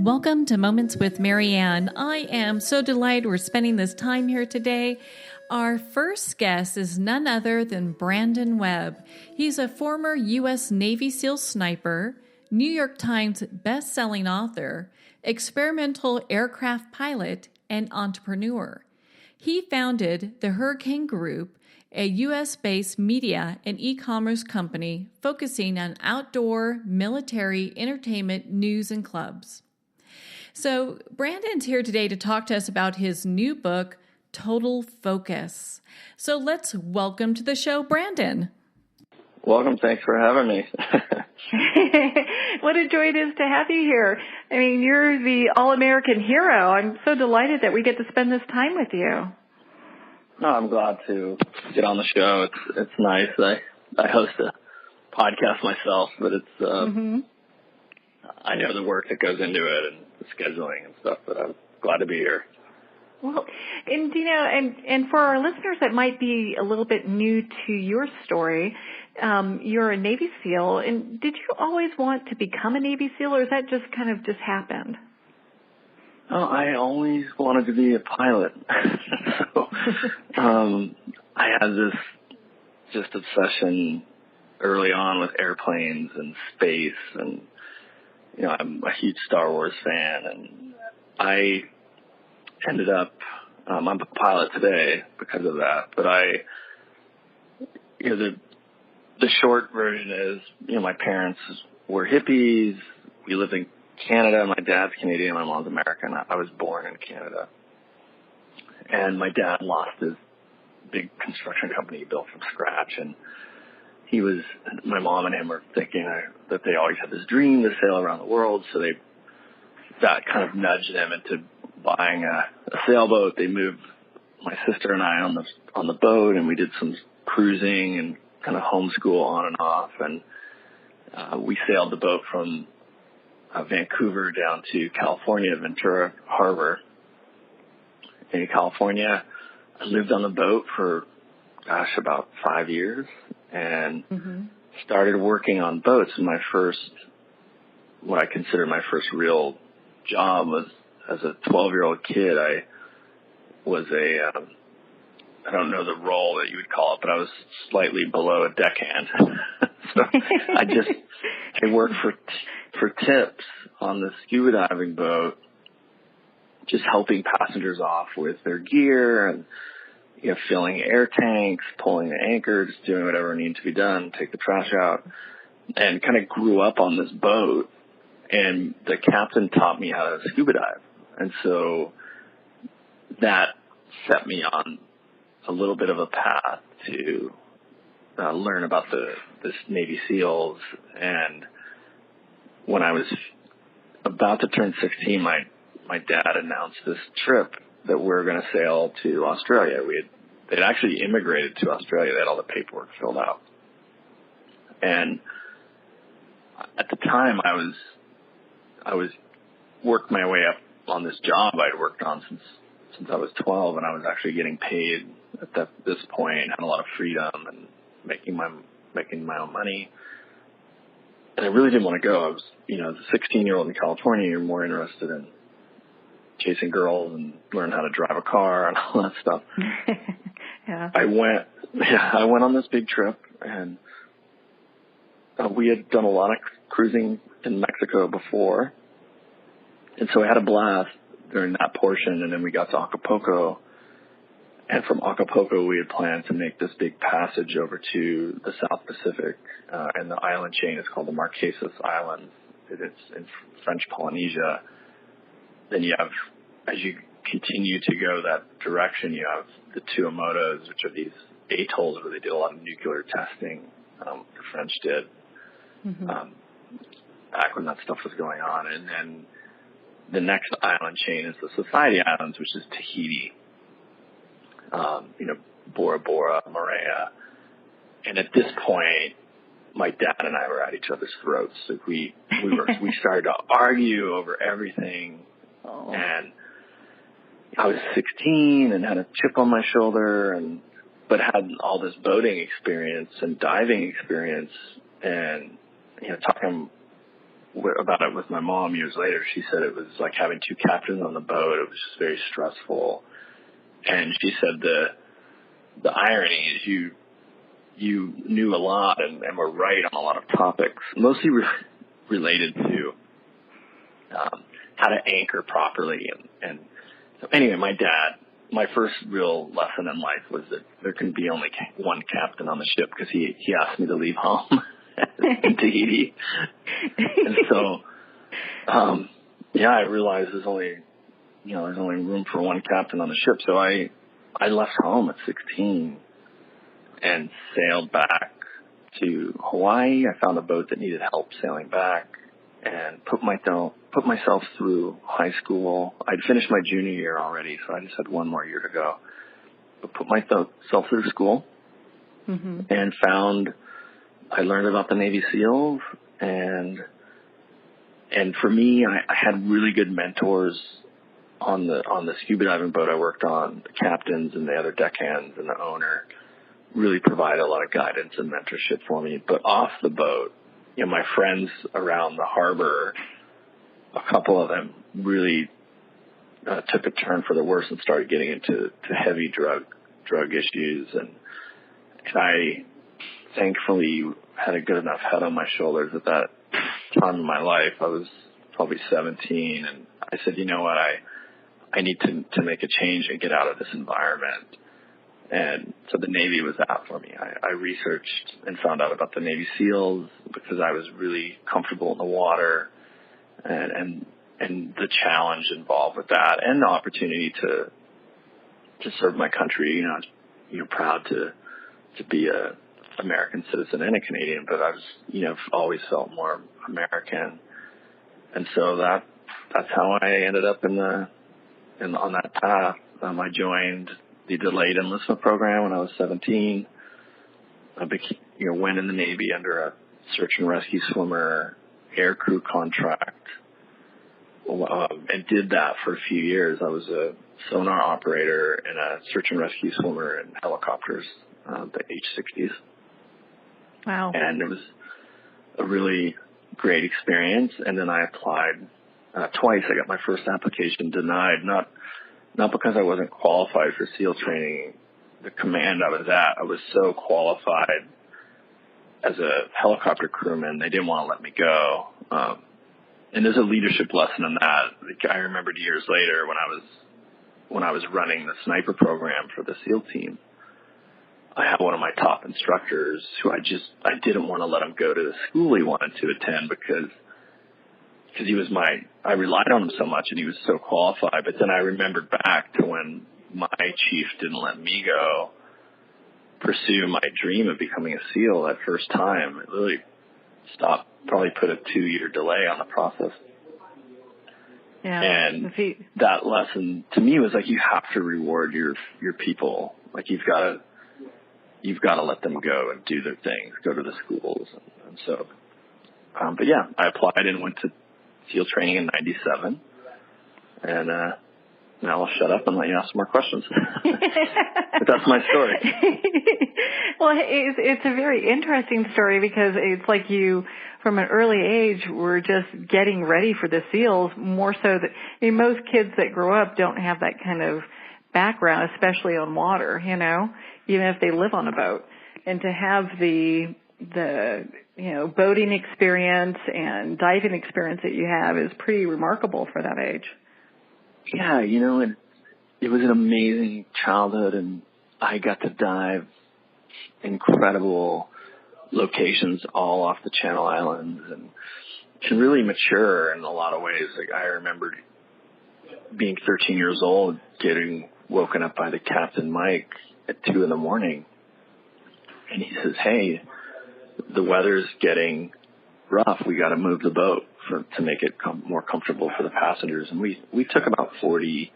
Welcome to Moments with Marianne. I am so delighted we're spending this time here today. Our first guest is none other than Brandon Webb. He's a former U.S. Navy SEAL sniper, New York Times best-selling author, experimental aircraft pilot, and entrepreneur. He founded the Hurricane Group, a U.S.-based media and e-commerce company focusing on outdoor, military, entertainment, news, and clubs. So Brandon's here today to talk to us about his new book, Total Focus. So let's welcome to the show, Brandon. Welcome. Thanks for having me. What a joy it is to have you here. I mean, you're the all-American hero. I'm so delighted that we get to spend this time with you. No, I'm glad to get on the show. It's nice. I host a podcast myself, but it's I know the work that goes into it and the scheduling and stuff, but I'm glad to be here. Well, and and for our listeners that might be a little bit new to your story, you're a Navy SEAL, and did you always want to become a Navy SEAL, or is that just kind of just happened? Oh, I always wanted to be a pilot. So, I had this just obsession early on with airplanes and space, and I'm a huge Star Wars fan, and I ended up, I'm a pilot today because of that, but the short version is, my parents were hippies. We lived in Canada. My dad's Canadian, my mom's American. I was born in Canada. And my dad lost his big construction company he built from scratch, and my mom and him were thinking that they always had this dream to sail around the world, so that kind of nudged them into buying a sailboat. They moved my sister and I on the boat, and we did some cruising and kind of homeschool on and off, and we sailed the boat from Vancouver down to California, Ventura Harbor in California. I lived on the boat for, about 5 years, and started working on boats. And what I consider my first real job was as a 12-year-old kid. I was I don't know the role that you would call it, but I was slightly below a deckhand. So I worked for tips on the scuba diving boat, just helping passengers off with their gear and, filling air tanks, pulling the anchor, just doing whatever needed to be done, take the trash out, and kind of grew up on this boat. And the captain taught me how to scuba dive. And so that set me on a little bit of a path to learn about this Navy SEALs. And when I was about to turn 16, my dad announced this trip that we're going to sail to Australia. They'd actually immigrated to Australia. They had all the paperwork filled out. And at the time, I was worked my way up on this job I'd worked on since I was 12, and I was actually getting paid at this point, had a lot of freedom and making my own money. And I really didn't want to go. I was, as a 16-year-old in California, you're more interested in chasing girls and learn how to drive a car and all that stuff. Yeah. I went on this big trip, and we had done a lot of cruising in Mexico before. And so I had a blast during that portion, and then we got to Acapulco. And from Acapulco, we had planned to make this big passage over to the South Pacific, and the island chain is called the Marquesas Islands. It's in French Polynesia. Then you have, as you continue to go that direction, you have the Tuamotus, which are these atolls where they did a lot of nuclear testing. The French did back when that stuff was going on. And then the next island chain is the Society Islands, which is Tahiti, Bora Bora, Moorea. And at this point, my dad and I were at each other's throats. Like we started to argue over everything. Oh. And I was 16 and had a chip on my shoulder, but had all this boating experience and diving experience, and talking about it with my mom years later. She said it was like having two captains on the boat. It was just very stressful. And she said the irony is you knew a lot and were right on a lot of topics, mostly related to how to anchor properly. And so anyway, my first real lesson in life was that there can be only one captain on the ship, because he asked me to leave home in Tahiti. And so, I realized there's only room for one captain on the ship. So I left home at 16 and sailed back to Hawaii. I found a boat that needed help sailing back and put myself through high school. I'd finished my junior year already, so I just had one more year to go. But put myself through school and I learned about the Navy SEALs, and for me, I had really good mentors on the scuba diving boat I worked on. The captains and the other deckhands and the owner really provided a lot of guidance and mentorship for me. But off the boat, my friends around the harbor, a couple of them really took a turn for the worse and started getting into heavy drug issues, and I thankfully had a good enough head on my shoulders at that time in my life. I was probably 17, and I said, you know what, I need to make a change and get out of this environment. And so the Navy was that for me. I researched and found out about the Navy SEALs because I was really comfortable in the water, and the challenge involved with that, and the opportunity to serve my country. I was proud to be a American citizen and a Canadian, but I was always felt more American, and so that's how I ended up on that path. I joined the delayed enlistment program when I was 17. I went in the Navy under a search and rescue swimmer air crew contract, and did that for a few years. I was a sonar operator and a search and rescue swimmer in helicopters, the H-60s. Wow. And it was a really great experience. And then I applied twice. I got my first application denied, not because I wasn't qualified for SEAL training. The command I was at, I was so qualified as a helicopter crewman, they didn't want to let me go. And there's a leadership lesson in that. I remembered years later when I was running the sniper program for the SEAL team, I had one of my top instructors who I didn't want to let him go to the school he wanted to attend because he was I relied on him so much and he was so qualified. But then I remembered back to when my chief didn't let me go pursue my dream of becoming a SEAL that first time. It really probably put a 2-year delay on the process. Yeah. And that lesson to me was like, you have to reward your people. Like you've got to let them go and do their things, go to the schools. And so, but yeah, I applied and went to SEAL training in 97. And, now I'll shut up and let you ask some more questions. But that's my story. Well, it's a very interesting story because it's like you, from an early age, were just getting ready for the SEALs more so that most kids that grow up don't have that kind of background, especially on water, even if they live on a boat. And to have the boating experience and diving experience that you have is pretty remarkable for that age. Yeah, it was an amazing childhood, and I got to dive incredible locations all off the Channel Islands and really mature in a lot of ways. Like I remember being 13 years old, getting woken up by the captain, Mike, at 2 a.m, and he says, "Hey, the weather's getting rough. We got to move the boat to make it more comfortable for the passengers." And we took about 40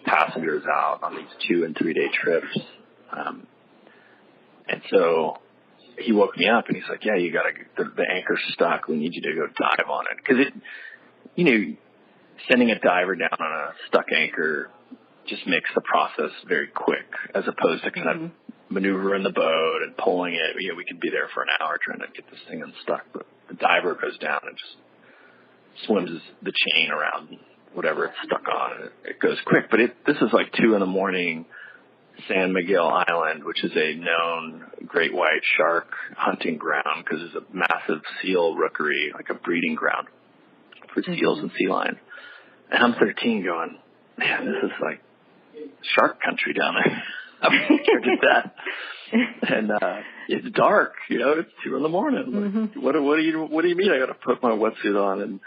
passengers out on these 2- and 3-day trips. And so he woke me up and he's like, "Yeah, you got to, the anchor's stuck. We need you to go dive on it." Because sending a diver down on a stuck anchor just makes the process very quick, as opposed to kind of maneuvering the boat and pulling it. We could be there for an hour trying to get this thing unstuck, but the diver goes down and just swims the chain around whatever it's stuck on, and it goes quick. But this is like 2 a.m, San Miguel Island, which is a known great white shark hunting ground because there's a massive seal rookery, like a breeding ground for seals and sea lions. And I'm 13 going, man, this is like shark country down there. I'm scared to death. And it's dark, it's 2 a.m. Like, what do you mean I got to put my wetsuit on?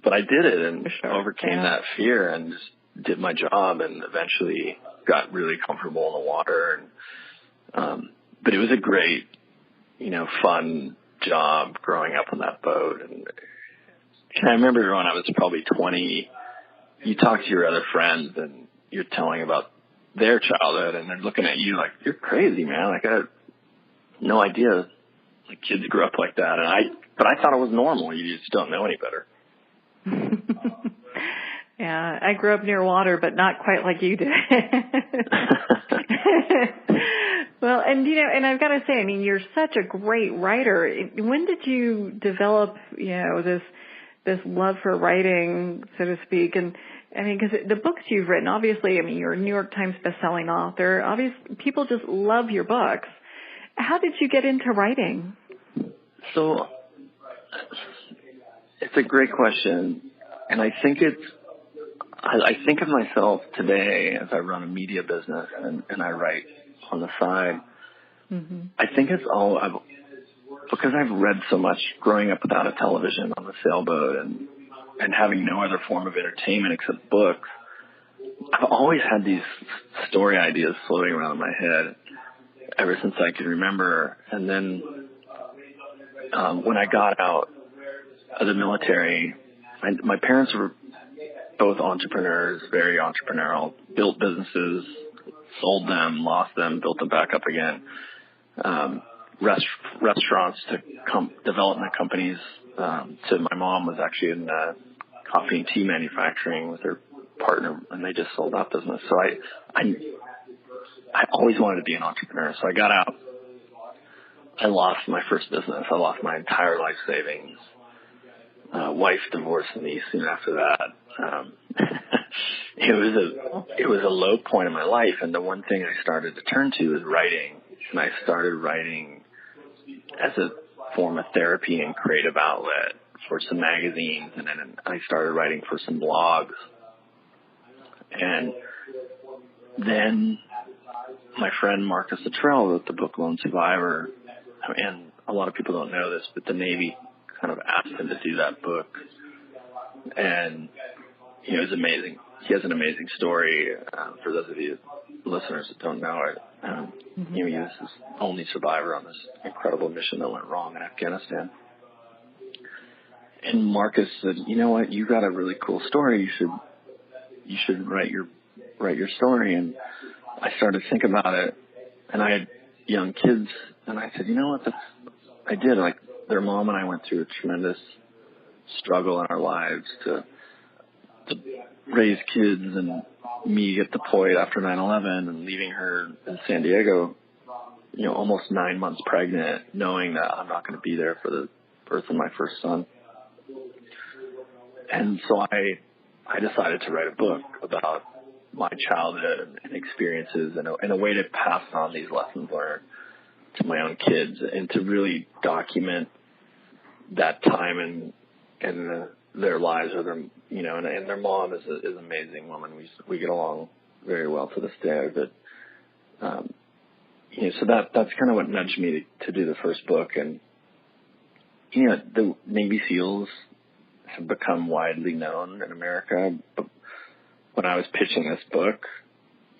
But I did it and overcame that fear and just did my job and eventually got really comfortable in the water. And but it was a great, fun job growing up on that boat. And I remember when I was probably 20, you talk to your other friends and you're telling about their childhood and they're looking at you like, you're crazy, man. Like, I had no idea like kids grew up like that. But I thought it was normal. You just don't know any better. Yeah, I grew up near water, but not quite like you did. Well, and I've got to say, you're such a great writer. When did you develop, this love for writing, so to speak? And because the books you've written, obviously, you're a New York Times bestselling author. Obviously, people just love your books. How did you get into writing? So, it's a great question, and I think of myself today as I run a media business and I write on the side. I think it's all because I've read so much growing up without a television on the sailboat and having no other form of entertainment except books. I've always had these story ideas floating around in my head ever since I can remember. And then when I got out of the military, my parents were both entrepreneurs, very entrepreneurial, built businesses, sold them, lost them, built them back up again. Restaurants to development companies. So my mom was actually in coffee and tea manufacturing with her partner, and they just sold that business. So I always wanted to be an entrepreneur. So I got out. I lost my first business. I lost my entire life savings. Wife divorced me soon after that. It was a low point in my life, and the one thing I started to turn to is writing. And I started writing as a form of therapy and creative outlet for some magazines, and then I started writing for some blogs. And then my friend Marcus Luttrell wrote the book Lone Survivor, and a lot of people don't know this, but the Navy kind of asked him to do that book, and it was amazing. He has an amazing story. For those of you listeners that don't know it, he was his only survivor on this incredible mission that went wrong in Afghanistan. And Marcus said, "You know what? You got a really cool story. You should write your story." And I started to think about it, and I had young kids, and I said, "You know what? I did. Like, their mom and I went through a tremendous struggle in our lives to raise kids, and me get deployed after 9/11 and leaving her in San Diego, almost 9 months pregnant, knowing that I'm not going to be there for the birth of my first son." And so I decided to write a book about my childhood and experiences and a way to pass on these lessons learned to my own kids and to really document that time and their lives with them, and their mom is an amazing woman. We get along very well to this day, but, so that's kind of what nudged me to do the first book. And, the Navy SEALs have become widely known in America, but when I was pitching this book,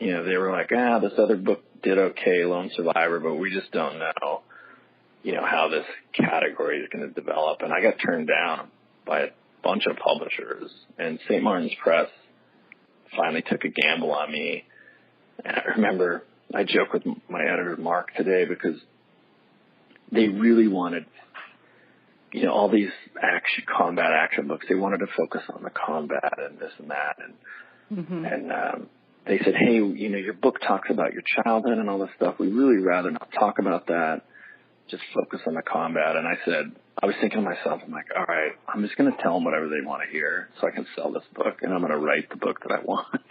they were like, this other book did okay, Lone Survivor, but we just don't know, how this category is going to develop. And I got turned down by a bunch of publishers, and St. Martin's Press finally took a gamble on me. And I remember I joke with my editor, Mark, today, because they really wanted, all these combat action books. They wanted to focus on the combat and this and that. And they said, "Hey, your book talks about your childhood and all this stuff. We'd really rather not talk about that. Just focus on the combat." And I said, I was thinking to myself, I'm like, all right, I'm just going to tell them whatever they want to hear so I can sell this book, and I'm going to write the book that I want,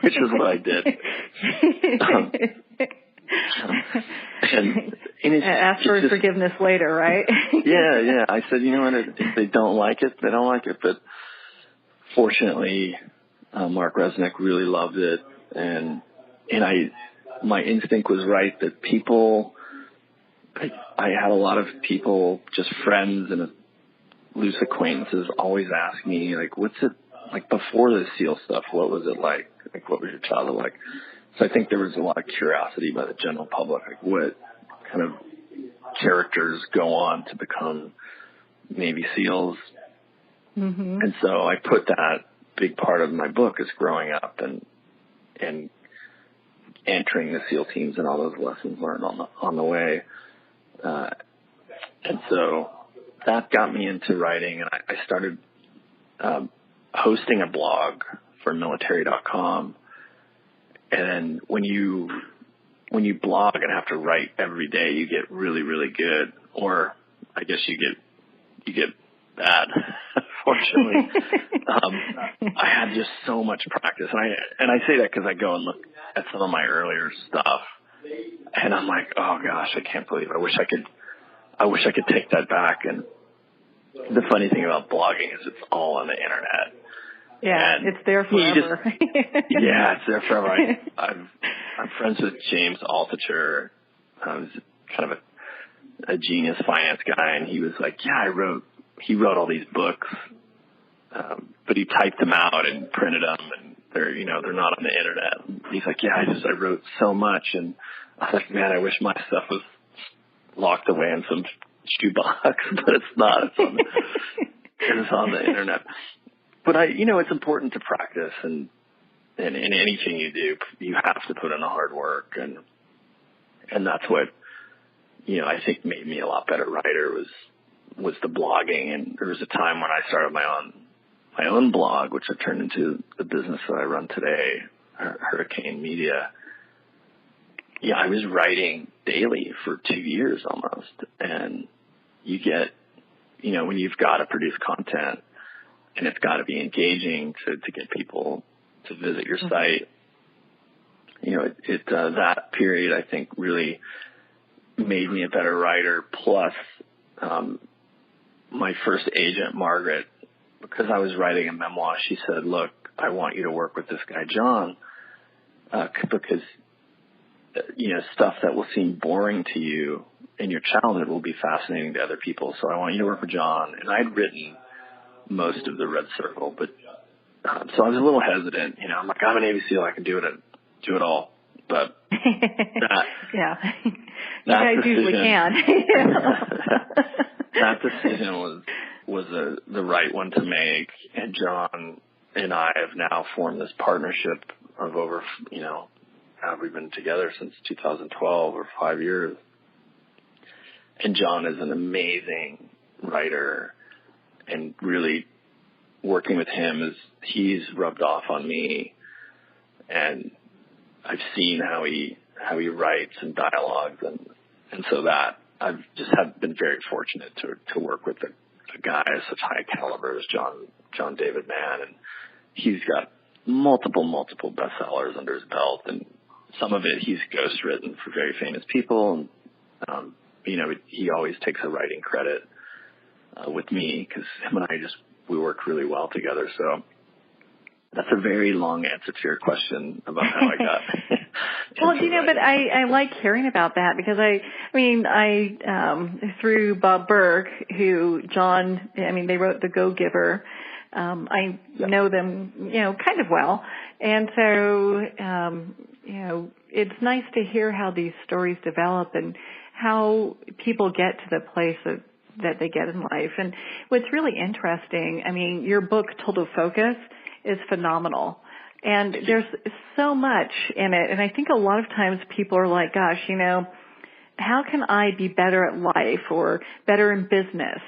which is what I did. And it's ask for just, forgiveness later, right? yeah. I said, you know what, if they don't like it, they don't like it. But fortunately, Mark Resnick really loved it, and my instinct was right that people, I had a lot of people, just friends and loose acquaintances, always ask me, like, what's it like before the SEAL stuff? What was it like? Like, what was your childhood like? So I think there was a lot of curiosity by the general public, like what kind of characters go on to become Navy SEALs. Mm-hmm. And so I put that big part of my book is growing up and entering the SEAL teams and all those lessons learned on the way. And so that got me into writing, and I started hosting a blog for military.com. And when you blog and have to write every day, you get really, really good, or I guess you get bad. Fortunately, I had just so much practice, and I say that because I go and look at some of my earlier stuff, and I'm like, oh gosh, I can't believe I wish I could take that back. And the funny thing about blogging is it's all on the internet. Yeah, and it's there forever. Yeah, it's there forever. I'm friends with James Altucher. He's kind of a genius finance guy, and he was like, yeah, he wrote all these books, but he typed them out and printed them, and they're not on the internet. And he's like, yeah, I wrote so much, and I was like, man, I wish my stuff was locked away in some shoebox, but it's not. It's on the internet. But it's important to practice, and in anything you do, you have to put in the hard work, and that's what, I think made me a lot better writer was the blogging. And there was a time when I started my own blog, which I turned into the business that I run today, Hurricane Media. Yeah, I was writing daily for 2 years almost, and you get, when you've got to produce content, and it's got to be engaging to get people to visit your site. That period, I think, really made me a better writer. Plus, my first agent, Margaret, because I was writing a memoir, she said, look, I want you to work with this guy, John, because, stuff that will seem boring to you in your childhood will be fascinating to other people. So I want you to work with John. And I'd written most of the Red Circle, but so I was a little hesitant. I'm like, I'm a Navy SEAL, I can do it all. But yeah, you guys usually can. That decision was the right one to make, and John and I have now formed this partnership of over, we've been together since 2012 or 5 years. And John is an amazing writer. And really working with him he's rubbed off on me, and I've seen how he writes and dialogues, and so that I've just been very fortunate to work with a guy of such high caliber as John David Mann, and he's got multiple bestsellers under his belt, and some of it he's ghostwritten for very famous people, and he always takes a writing credit with me, because him and I we work really well together. So that's a very long answer to your question about how I got. Well, but I like hearing about that, because I through Bob Burke, who John, they wrote The Go-Giver. I know them, kind of well. And so, it's nice to hear how these stories develop and how people get to the place that they get in life. And what's really interesting, your book, Total Focus, is phenomenal. And there's so much in it. And I think a lot of times people are like, gosh, how can I be better at life or better in business?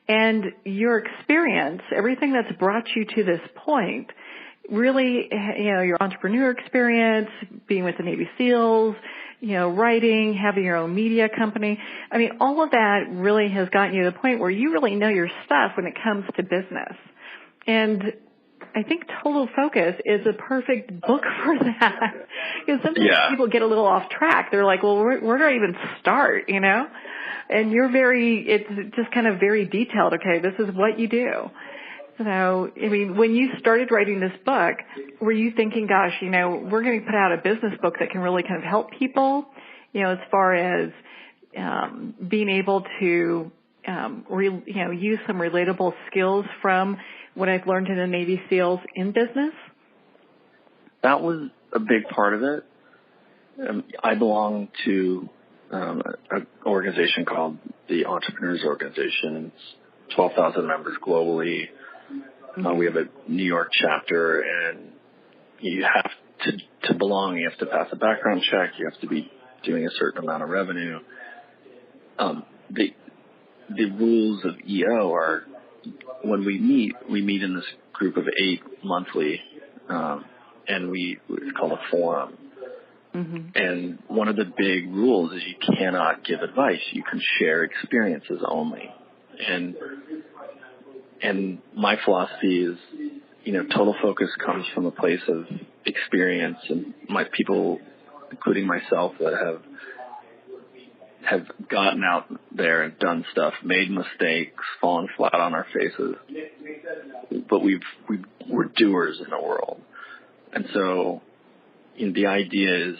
And your experience, everything that's brought you to this point, really, your entrepreneur experience, being with the Navy SEALs, writing, having your own media company. I mean, all of that really has gotten you to the point where you really know your stuff when it comes to business. And I think Total Focus is a perfect book for that. Because sometimes people get a little off track. They're like, well, where do I even start, And it's just kind of very detailed. Okay, this is what you do. So, I mean, when you started writing this book, were you thinking, gosh, we're going to put out a business book that can really kind of help people, as far as being able to, use some relatable skills from what I've learned in the Navy SEALs in business? That was a big part of it. I belong to an organization called the Entrepreneurs Organization. It's 12,000 members globally. We have a New York chapter, and you have to belong. You have to pass a background check. You have to be doing a certain amount of revenue. The rules of EO are, when we meet in this group of 8 monthly, and it's called a forum. Mm-hmm. And one of the big rules is you cannot give advice. You can share experiences only. And my philosophy is, Total Focus comes from a place of experience, and my people, including myself, that have gotten out there and done stuff, made mistakes, fallen flat on our faces, but we're doers in the world. And so, the idea is,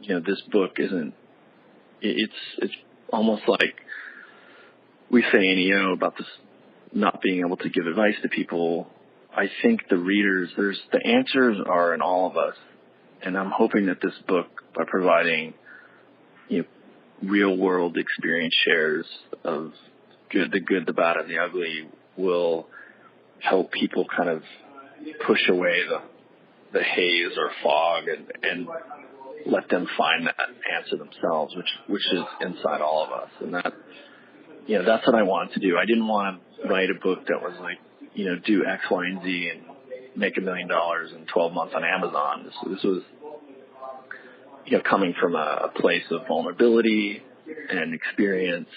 this book it's almost like we say in EO about this not being able to give advice to people. I think the readers, the answers are in all of us. And I'm hoping that this book, by providing, real world experience shares of the good, the bad, and the ugly, will help people kind of push away the haze or fog and let them find that answer themselves, which is inside all of us. And that's what I wanted to do. I didn't want to write a book that was like, do X, Y, and Z and make $1 million in 12 months on Amazon. This was, coming from a place of vulnerability and experience,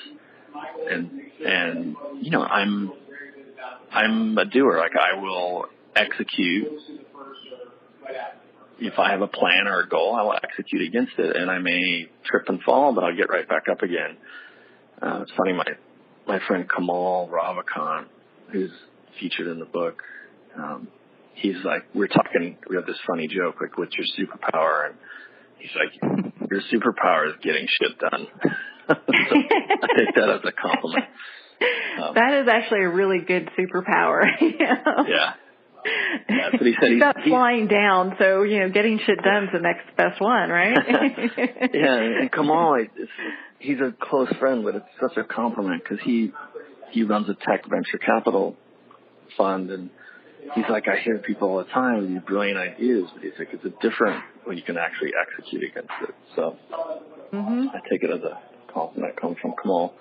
and I'm a doer. Like, I will execute. If I have a plan or a goal, I will execute against it, and I may trip and fall, but I'll get right back up again. It's funny, my friend Kamal Ravikant, who's featured in the book, he's like, we have this funny joke, like, what's your superpower? And he's like, your superpower is getting shit done. So I take that as a compliment. That is actually a really good superpower. Yeah. That's what he said. He's not flying down, so, getting shit done is the next best one, right? Yeah, and Kamal, he's a close friend, but it's such a compliment because he runs a tech venture capital fund, and he's like, I hear people all the time with these brilliant ideas, but he's like, it's different when you can actually execute against it. So I take it as a compliment that comes from Kamal.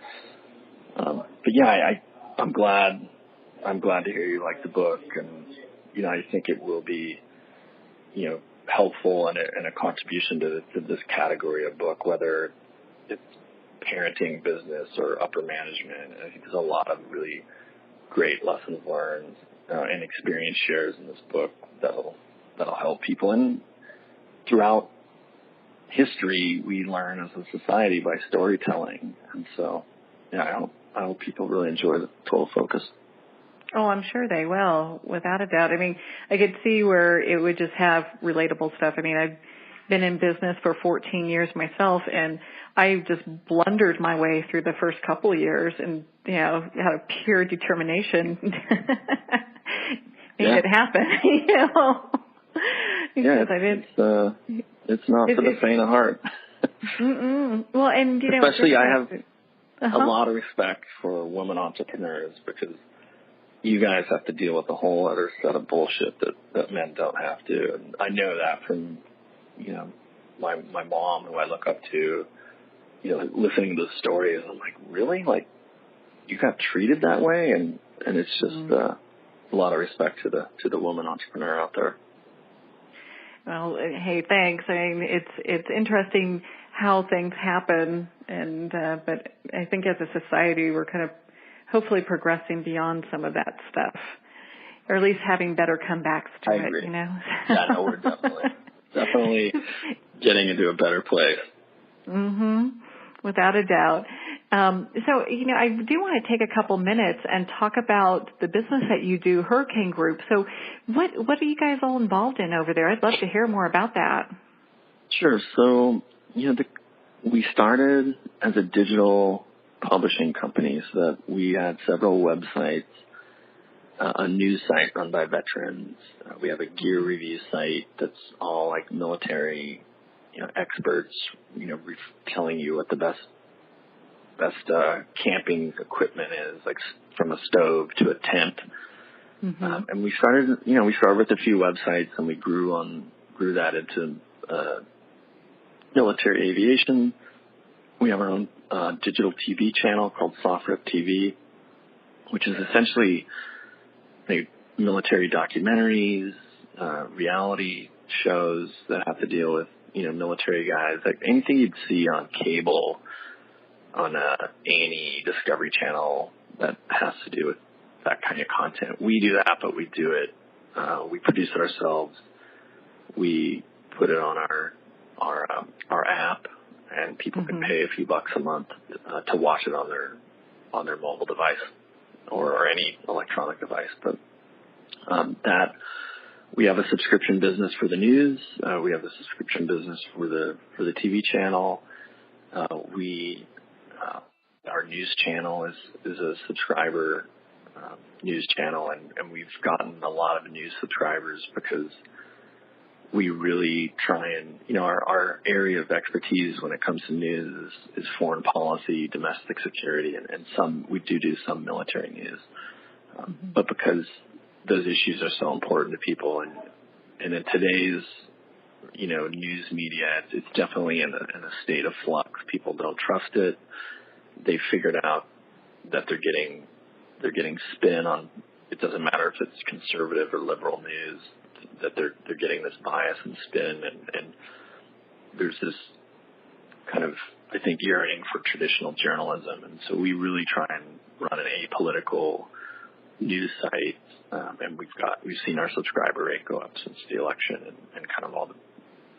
But yeah, I'm glad to hear you like the book, and I think it will be helpful and a contribution to this category of book, whether it's parenting, business, or upper management. I think there's a lot of really great lessons learned and experience shares in this book that'll help people. And throughout history, we learn as a society by storytelling. And so, I hope people really enjoy the Total Focus. Oh, I'm sure they will, without a doubt. I mean, I could see where it would just have relatable stuff. I mean, I've been in business for 14 years myself, and I just blundered my way through the first couple of years and, had a pure determination made it happen, Yeah, it's not for the faint of heart. Well, and, especially I have a lot of respect for women entrepreneurs, because you guys have to deal with a whole other set of bullshit that men don't have to. And I know that from, my mom, who I look up to, listening to the stories. I'm like, really? Like, you got treated that way? And it's just a lot of respect to the woman entrepreneur out there. Well, hey, thanks. I mean, it's interesting how things happen. And but I think as a society, we're kind of hopefully progressing beyond some of that stuff, or at least having better comebacks to I it. agree. You know. Yeah, no, we're definitely getting into a better place. Without a doubt. So, you know, I do want to take a couple minutes and talk about the business that you do, Hurricane Group. So what are you guys all involved in over there? I'd love to hear more about that. Sure. So, you know, we started as a digital publishing company, so that we had several websites, a news site run by veterans. We have a gear review site that's all like military, you know, experts, you know, telling you what the best camping equipment is, like from a stove to a tent. And we started with a few websites, and we grew that into military aviation. We have our own digital TV channel called SoftRip TV, which is essentially like military documentaries, reality shows that have to deal with, you know, military guys, like anything you'd see on cable, on A&E Discovery Channel that has to do with that kind of content. We do that, but we do it. We produce it ourselves. We put it on our app, and people can pay a few bucks a month to watch it on their mobile device or any electronic device. But that we have a subscription business for the news. We have a subscription business for the TV channel. Our news channel is a subscriber news channel, and we've gotten a lot of new subscribers because we really try and, you know, our area of expertise when it comes to news is foreign policy, domestic security, and we do some military news. But because those issues are so important to people, and in today's, you know, news media, it's definitely in a state of flux. People don't trust it. They figured out that they're getting spin on. It doesn't matter if it's conservative or liberal news. That they're getting this bias and spin, and there's this kind of, I think, yearning for traditional journalism, and so we really try and run an apolitical news site, and we've seen our subscriber rate go up since the election, and kind of all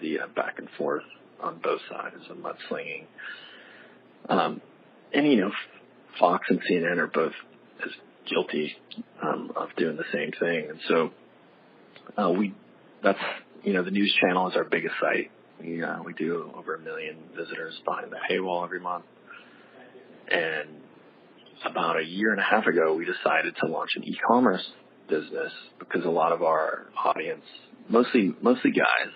the back and forth on both sides of mudslinging. And, you know, Fox and CNN are both as guilty of doing the same thing. And so that's, you know, the news channel is our biggest site. We do over 1 million visitors behind the paywall every month. And about a year and a half ago, we decided to launch an e-commerce business because a lot of our audience, mostly guys,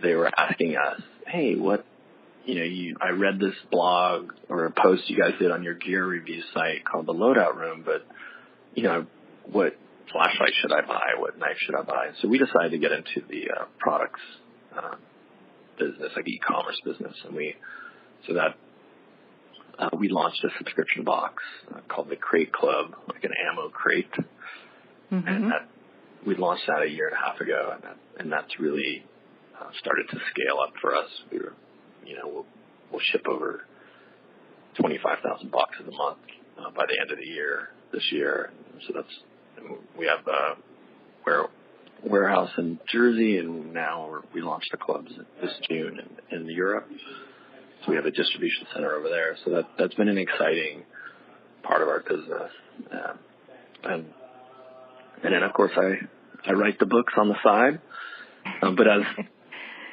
they were asking us, hey, I read this blog or a post you guys did on your gear review site called The Loadout Room, but, you know, what flashlight should I buy? What knife should I buy? So we decided to get into the products business, like e-commerce business, and we launched a subscription box called the Crate Club, like an ammo crate, and we launched that a year and a half ago, and that's really started to scale up for us. We'll ship over 25,000 boxes a month by the end of the year this year. So we have a warehouse in Jersey, and now we launched the clubs this June in Europe. So we have a distribution center over there. So that's been an exciting part of our business. And then, of course, I write the books on the side. But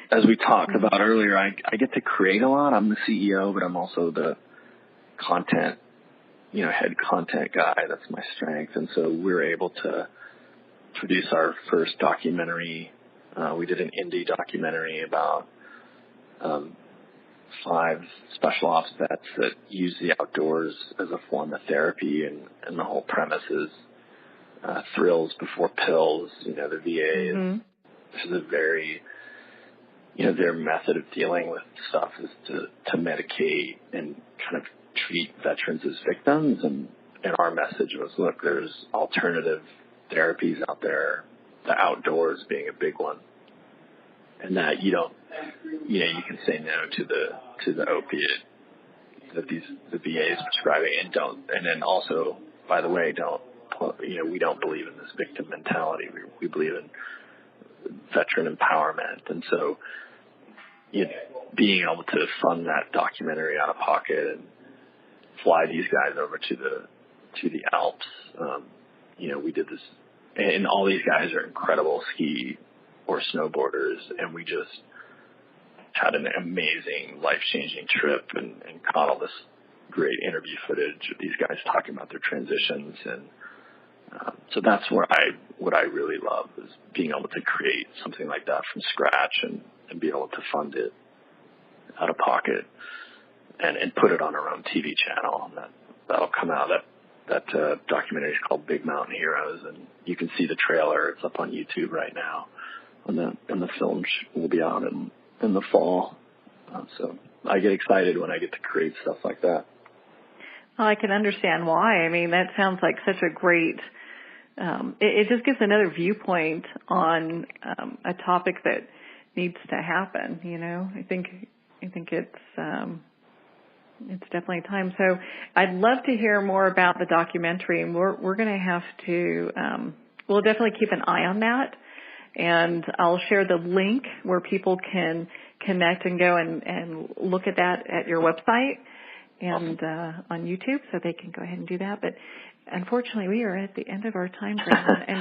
as we talked about earlier, I get to create a lot. I'm the CEO, but I'm also the content, head content guy. That's my strength. And so we're able to produce our first documentary. We did an indie documentary about 5 special ops vets that use the outdoors as a form of therapy, and the whole premise is thrills before pills. The VA is a very, their method of dealing with stuff is to medicate and kind of treat veterans as victims. And our message was, look, there's alternative therapies out there, the outdoors being a big one. and that you can say no to the opiate that the VA is prescribing, and then also, by the way, we don't believe in this victim mentality. We believe in veteran empowerment, and so being able to fund that documentary out of pocket and fly these guys over to the Alps, we did this, and all these guys are incredible ski or snowboarders, and we just had an amazing, life-changing trip and caught all this great interview footage of these guys talking about their transitions. And so that's what I really love, is being able to create something like that from scratch and be able to fund it out of pocket and put it on our own TV channel. And that'll come out. That documentary is called Big Mountain Heroes, and you can see the trailer. It's up on YouTube right now, and the film will be out in the fall. So I get excited when I get to create stuff like that. Well, I can understand why. I mean, that sounds like such a great, it just gives another viewpoint on a topic that needs to happen, I think it's definitely time. So I'd love to hear more about the documentary, and we're going to have to, we'll definitely keep an eye on that. And I'll share the link where people can connect and go and look at that at your website and on YouTube, so they can go ahead and do that. But unfortunately, we are at the end of our time, Brandon, and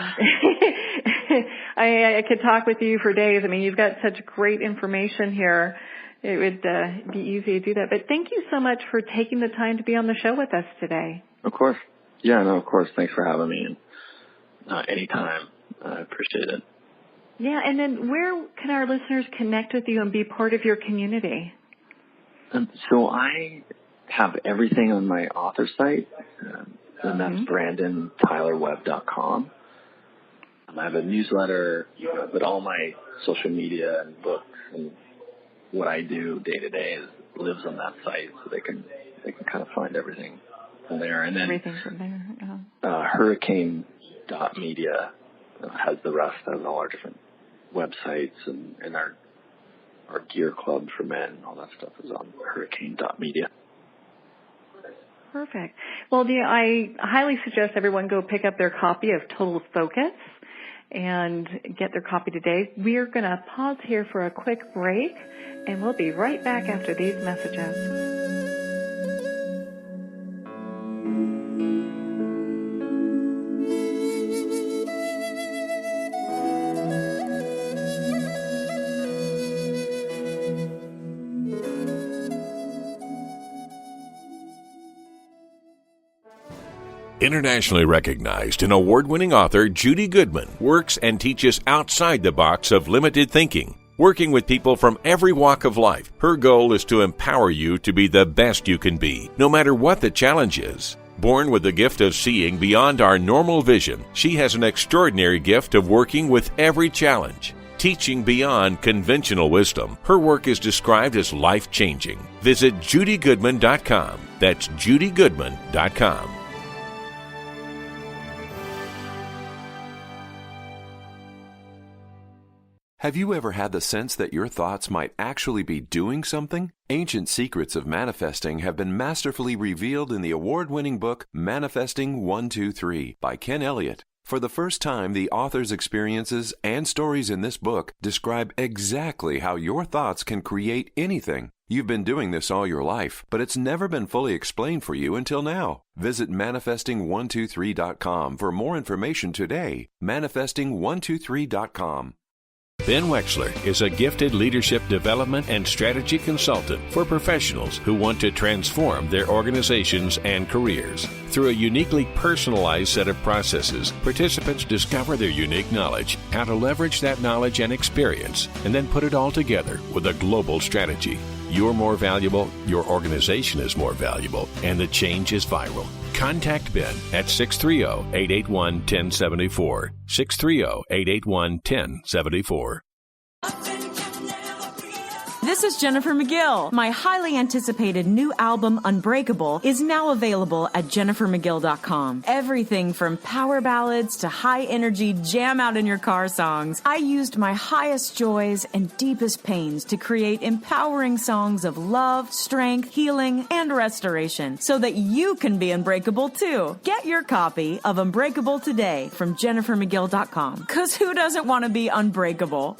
I could talk with you for days. I mean, you've got such great information here. It would be easy to do that. But thank you so much for taking the time to be on the show with us today. Of course. Yeah, no, of course. Thanks for having me. And anytime. I appreciate it. Yeah, and then where can our listeners connect with you and be part of your community? So I have everything on my author site, and that's BrandonTylerWebb.com. I have a newsletter, but all my social media and books and what I do day to day lives on that site, so they can kind of find everything from there. And then everything from there. Hurricane.media has the rest, has all our different websites and our gear club for men. All that stuff is on hurricane.media. Perfect. Well, I highly suggest everyone go pick up their copy of Total Focus and get their copy today. We are going to pause here for a quick break, and we'll be right back after these messages. Internationally recognized and award-winning author Judy Goodman works and teaches outside the box of limited thinking. Working with people from every walk of life, her goal is to empower you to be the best you can be, no matter what the challenge is. Born with the gift of seeing beyond our normal vision, she has an extraordinary gift of working with every challenge. Teaching beyond conventional wisdom, her work is described as life-changing. Visit JudyGoodman.com. That's JudyGoodman.com. Have you ever had the sense that your thoughts might actually be doing something? Ancient secrets of manifesting have been masterfully revealed in the award-winning book Manifesting 1-2-3 by Ken Elliott. For the first time, the author's experiences and stories in this book describe exactly how your thoughts can create anything. You've been doing this all your life, but it's never been fully explained for you until now. Visit manifesting123.com for more information today. Manifesting123.com. Ben Wexler is a gifted leadership development and strategy consultant for professionals who want to transform their organizations and careers. Through a uniquely personalized set of processes, participants discover their unique knowledge, how to leverage that knowledge and experience, and then put it all together with a global strategy. You're more valuable, your organization is more valuable, and the change is viral. Contact Ben at 630-881-1074. 630-881-1074. This is Jennifer McGill. My highly anticipated new album, Unbreakable, is now available at jennifermcgill.com. Everything from power ballads to high-energy jam-out-in-your-car songs. I used my highest joys and deepest pains to create empowering songs of love, strength, healing, and restoration so that you can be unbreakable too. Get your copy of Unbreakable today from jennifermcgill.com. Because who doesn't want to be unbreakable?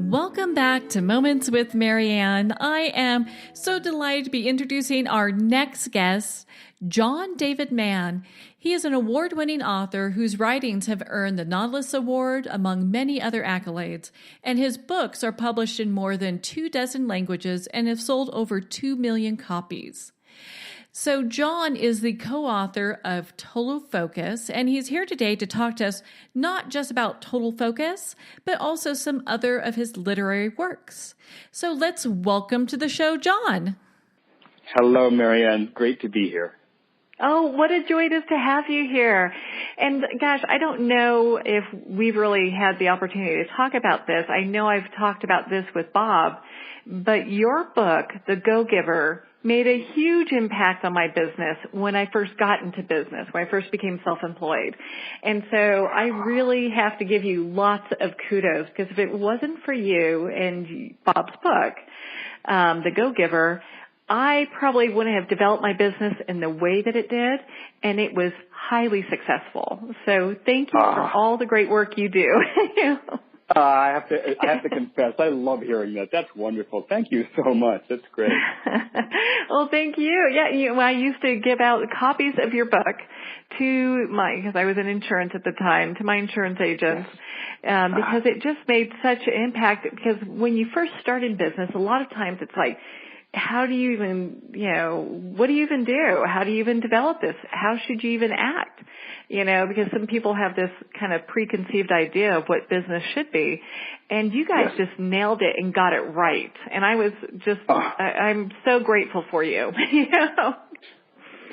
Welcome back to Moments with Marianne. I am so delighted to be introducing our next guest, John David Mann. He is an award-winning author whose writings have earned the Nautilus Award, among many other accolades, and his books are published in more than 24 languages and have sold over 2 million copies. So John is the co-author of Total Focus, and he's here today to talk to us not just about Total Focus, but also some other of his literary works. So let's welcome to the show, John. Hello, Marianne. Great to be here. Oh, what a joy it is to have you here. And gosh, I don't know if we've really had the opportunity to talk about this. I know I've talked about this with Bob, but your book, The Go-Giver, made a huge impact on my business when I first got into business, when I first became self-employed. And so I really have to give you lots of kudos, because if it wasn't for you and Bob's book, The Go-Giver, I probably wouldn't have developed my business in the way that it did, and it was highly successful. So thank you for all the great work you do. I have to confess, I love hearing that. That's wonderful. Thank you so much. That's great. Well, thank you. Yeah, I used to give out copies of your book to because I was in insurance at the time, to my insurance agents, because it just made such an impact. Because when you first start in business, a lot of times it's like, how do you even, what do you even do? How do you even develop this? How should you even act? Because some people have this kind of preconceived idea of what business should be. And you guys just nailed it and got it right. And I was just, I'm so grateful for you.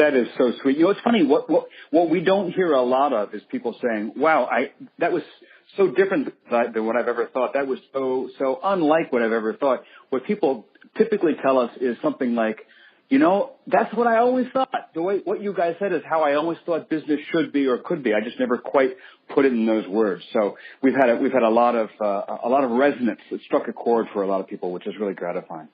That is so sweet. It's funny, what we don't hear a lot of is people saying, wow, that was so different than what I've ever thought. That was so unlike what I've ever thought. What people typically tell us is something like, that's what I always thought. The way what you guys said is how I always thought business should be or could be. I just never quite put it in those words. So we've had a lot of resonance. It struck a chord for a lot of people, which is really gratifying.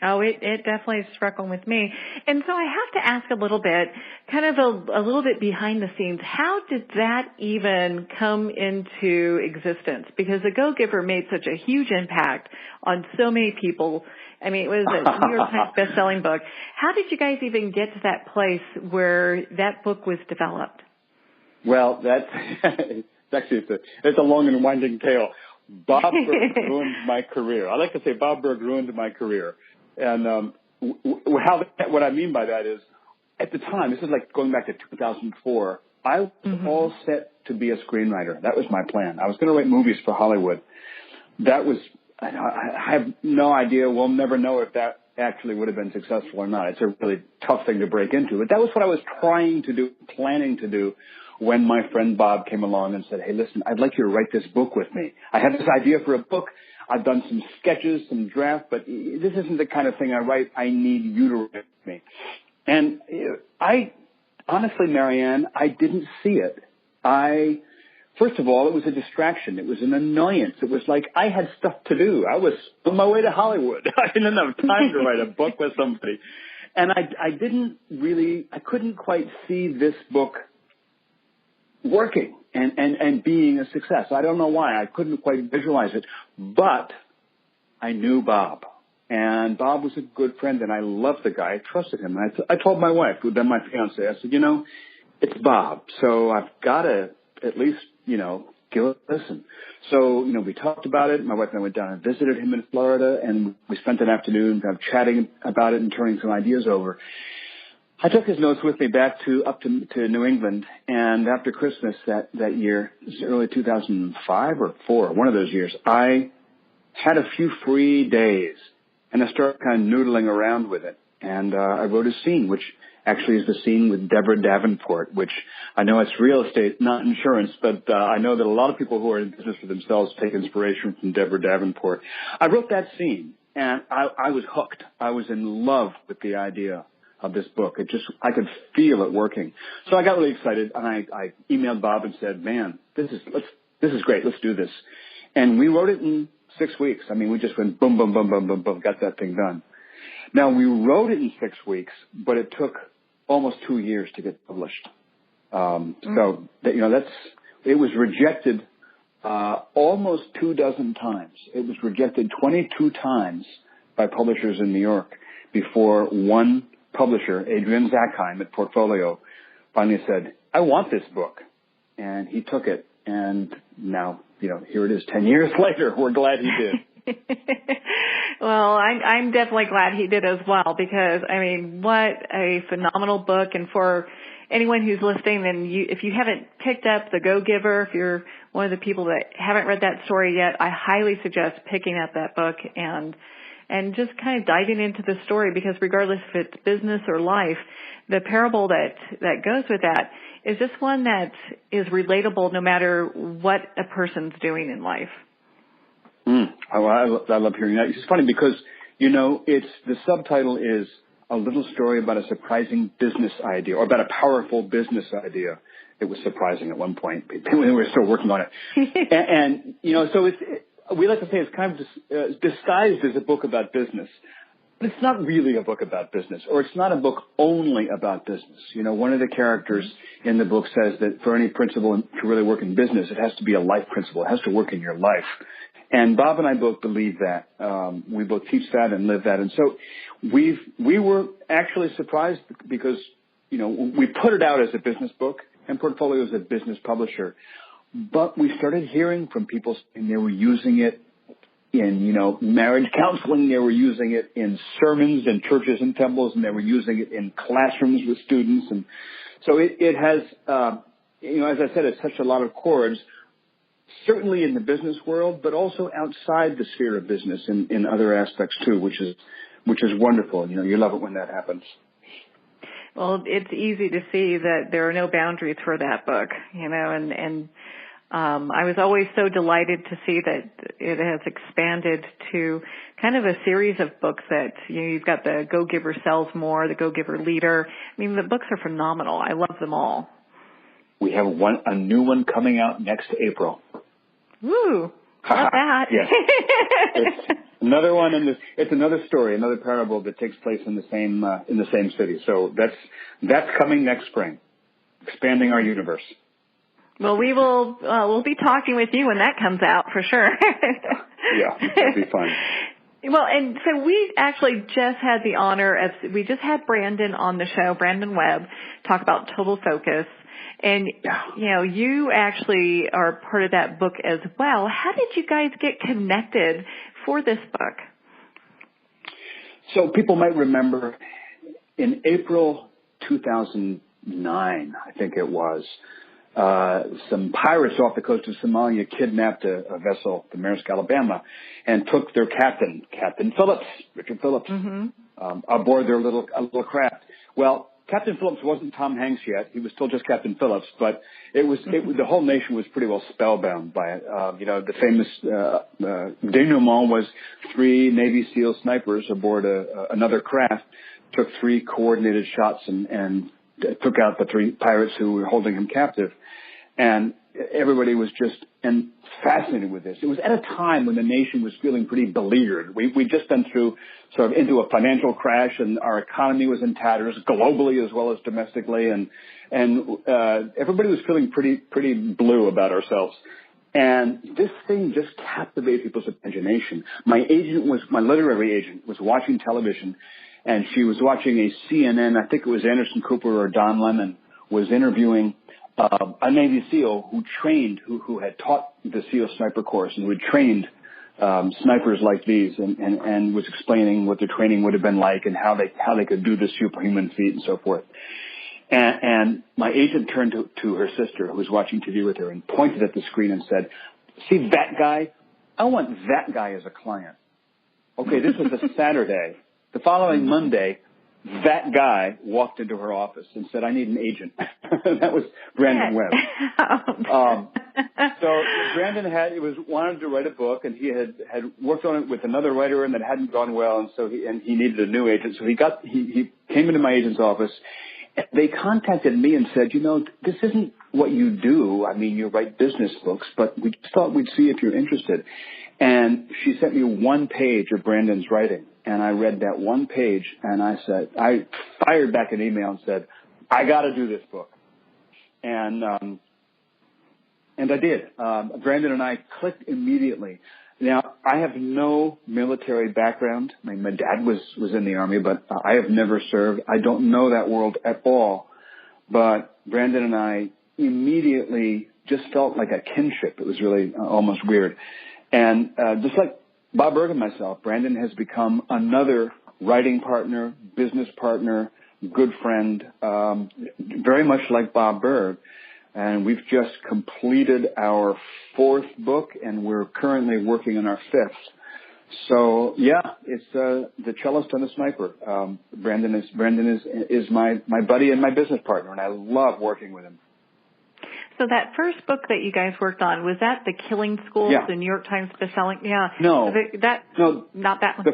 Oh, it definitely struck on with me. And so I have to ask a little bit, kind of a little bit behind the scenes, how did that even come into existence? Because The Go-Giver made such a huge impact on so many people. I mean, it was a New York Times best-selling book. How did you guys even get to that place where that book was developed? Well, it's a long and winding tale. Bob Berg ruined my career. I like to say Bob Berg ruined my career. And what I mean by that is, at the time, this is like going back to 2004, I was all set to be a screenwriter. That was my plan. I was going to write movies for Hollywood. I have no idea. We'll never know if that actually would have been successful or not. It's a really tough thing to break into. But that was what I was planning to do when my friend Bob came along and said, hey, listen, I'd like you to write this book with me. I have this idea for a book. I've done some sketches, some drafts, but this isn't the kind of thing I write. I need you to write with me. And honestly, Marianne, I didn't see it. First of all, it was a distraction. It was an annoyance. It was like I had stuff to do. I was on my way to Hollywood. I didn't have time to write a book with somebody. And I couldn't quite see this book working and being a success. I don't know why. I couldn't quite visualize it. But I knew Bob. And Bob was a good friend, and I loved the guy. I trusted him. And I told my wife, who was then my fiancée, I said, it's Bob. So I've got to at least, give it a listen. So, we talked about it. My wife and I went down and visited him in Florida, and we spent an afternoon kind of chatting about it and turning some ideas over. I took his notes with me back up to New England, and after Christmas that year, it was early 2005 or 2004, one of those years, I had a few free days, and I started kind of noodling around with it. And I wrote a scene, which actually is the scene with Deborah Davenport, which I know it's real estate, not insurance, but I know that a lot of people who are in business for themselves take inspiration from Deborah Davenport. I wrote that scene, and I was hooked. I was in love with the idea of this book. I could feel it working. So I got really excited, and I emailed Bob and said, man, this is great. Let's do this. And we wrote it in 6 weeks. I mean, we just went boom, boom, boom, boom, boom, boom, got that thing done. Now, we wrote it in 6 weeks, but it took almost 2 years to get published. So, it was rejected almost 24 times. It was rejected 22 times by publishers in New York before one publisher, Adrian Zackheim at Portfolio, finally said, I want this book. And he took it, and now, here it is 10 years later. We're glad he did. Well, I'm definitely glad he did as well, because, I mean, what a phenomenal book. And for anyone who's listening, and if you haven't picked up The Go-Giver, if you're one of the people that haven't read that story yet, I highly suggest picking up that book and just kind of diving into the story, because regardless if it's business or life, the parable that goes with that is just one that is relatable no matter what a person's doing in life. Oh, I love hearing that. It's funny because, it's the subtitle is a little story about a surprising business idea, or about a powerful business idea. It was surprising at one point. We were still working on it. and so we like to say it's kind of disguised as a book about business. But it's not really a book about business, or it's not a book only about business. One of the characters in the book says that for any principle to really work in business, it has to be a life principle. It has to work in your life. And Bob and I both believe that. We both teach that and live that. And so we were actually surprised because, we put it out as a business book, and Portfolio is a business publisher. But we started hearing from people saying they were using it in, marriage counseling. They were using it in sermons in churches and temples, and they were using it in classrooms with students. And so it has, as I said, it's touched a lot of chords, certainly in the business world, but also outside the sphere of business in other aspects too, which is wonderful. You love it when that happens. Well, it's easy to see that there are no boundaries for that book, and I was always so delighted to see that it has expanded to kind of a series of books that, you've got the Go-Giver Sells More, the Go-Giver Leader. I mean, the books are phenomenal. I love them all. We have a new one coming out next April. Woo! Love that. Yes. It's another one it's another story, another parable that takes place in the same city. So that's coming next spring, expanding our universe. Well, we'll be talking with you when that comes out for sure. Yeah, that'll be fun. Well, and so we actually just had the honor we just had Brandon on the show, Brandon Webb, talk about Total Focus. And, you actually are part of that book as well. How did you guys get connected for this book? So people might remember in April 2009, I think it was, some pirates off the coast of Somalia kidnapped a vessel, the Maersk, Alabama, and took their captain, Captain Phillips, Richard Phillips, aboard their little craft. Well, Captain Phillips wasn't Tom Hanks yet. He was still just Captain Phillips, but the whole nation was pretty well spellbound by it. The famous denouement was 3 Navy SEAL snipers aboard another craft, took 3 coordinated shots and took out the 3 pirates who were holding him captive. And everybody was just fascinated with this. It was at a time when the nation was feeling pretty beleaguered. We'd just been through sort of into a financial crash, and our economy was in tatters globally as well as domestically, and everybody was feeling pretty blue about ourselves. And this thing just captivated people's imagination. My literary agent was watching television, and she was watching a CNN, I think it was Anderson Cooper or Don Lemon, was interviewing a Navy SEAL who had taught the SEAL sniper course and who had trained snipers like these, and was explaining what their training would have been like and how they could do this superhuman feat and so forth. And my agent turned to her sister, who was watching TV with her, and pointed at the screen and said, "See that guy? I want that guy as a client. Okay, this was a Saturday. The following Monday, that guy walked into her office and said, I need an agent. That was Brandon Webb. So Brandon wanted to write a book, and he had worked on it with another writer, and that hadn't gone well, and so he needed a new agent. So he came into my agent's office. And they contacted me and said, this isn't what you do. I mean, you write business books, but we just thought we'd see if you're interested. And she sent me one page of Brandon's writing. And I read that one page, and I fired back an email and said, I got to do this book. And I did. Brandon and I clicked immediately. Now, I have no military background. I mean, my dad was in the Army, but I have never served. I don't know that world at all. But Brandon and I immediately just felt like a kinship. It was really almost weird. And just like Bob Berg and myself, Brandon has become another writing partner, business partner, good friend, very much like Bob Berg. And we've just completed our 4th book, and we're currently working on our 5th. So, yeah, it's the cellist and the sniper. Brandon is my buddy and my business partner, and I love working with him. So that first book that you guys worked on, was that The Killing School, the New York Times bestselling? Yeah. No. So not that one.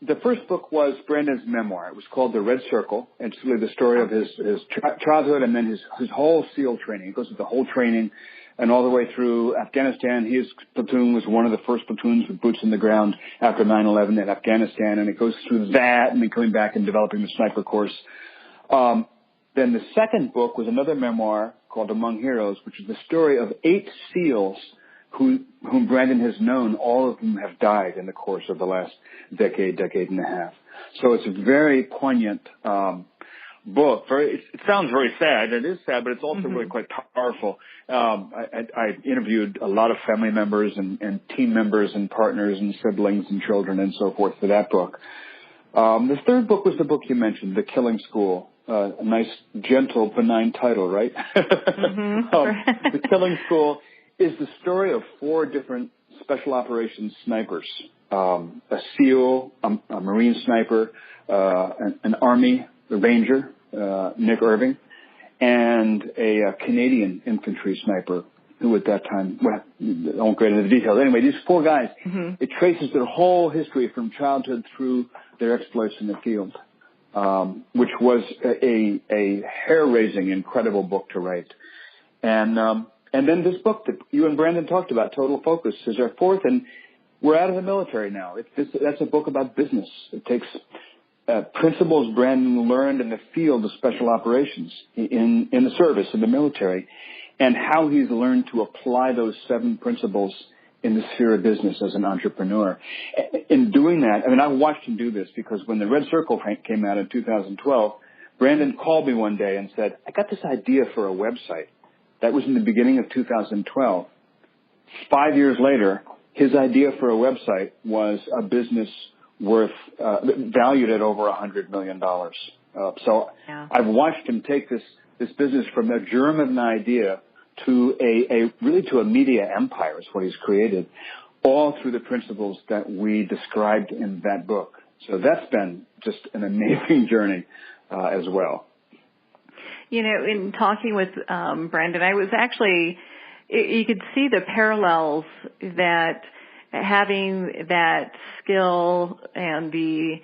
The first book was Brandon's memoir. It was called The Red Circle, and it's really the story of his childhood and then his whole SEAL training. It goes through the whole training and all the way through Afghanistan. His platoon was one of the first platoons with boots on the ground after 9/11 in Afghanistan, and it goes through that and then coming back and developing the sniper course. Then the second book was another memoir called Among Heroes, which is the story of 8 SEALs whom Brandon has known. All of them have died in the course of the last decade and a half. So it's a very poignant book. It sounds very sad. It is sad, but it's also really quite powerful. I interviewed a lot of family members and team members and partners and siblings and children and so forth for that book. The third book was the book you mentioned, The Killing School. A nice, gentle, benign title, right? The Killing School is the story of 4 different special operations snipers, a SEAL, a Marine sniper, an Army Ranger, Nick Irving, and a Canadian infantry sniper who at that time, well, I won't go into the details. Anyway, these 4 guys, it traces their whole history from childhood through their exploits in the field. Which was a hair-raising, incredible book to write. And then this book that you and Brandon talked about, Total Focus, is our 4th, and we're out of the military now. That's a book about business. It takes principles Brandon learned in the field of special operations, in the service, in the military, and how he's learned to apply those 7 principles in the sphere of business as an entrepreneur. In doing that, I watched him do this because when The Red Circle came out in 2012, Brandon called me one day and said, I got this idea for a website. That was in the beginning of 2012. 5 years later, his idea for a website was a business valued at over $100 million. I've watched him take this business from the germ of an idea to a media empire is what he's created, all through the principles that we described in that book. So that's been just an amazing journey as well. In talking with Brandon, I was actually, you could see the parallels that having that skill and the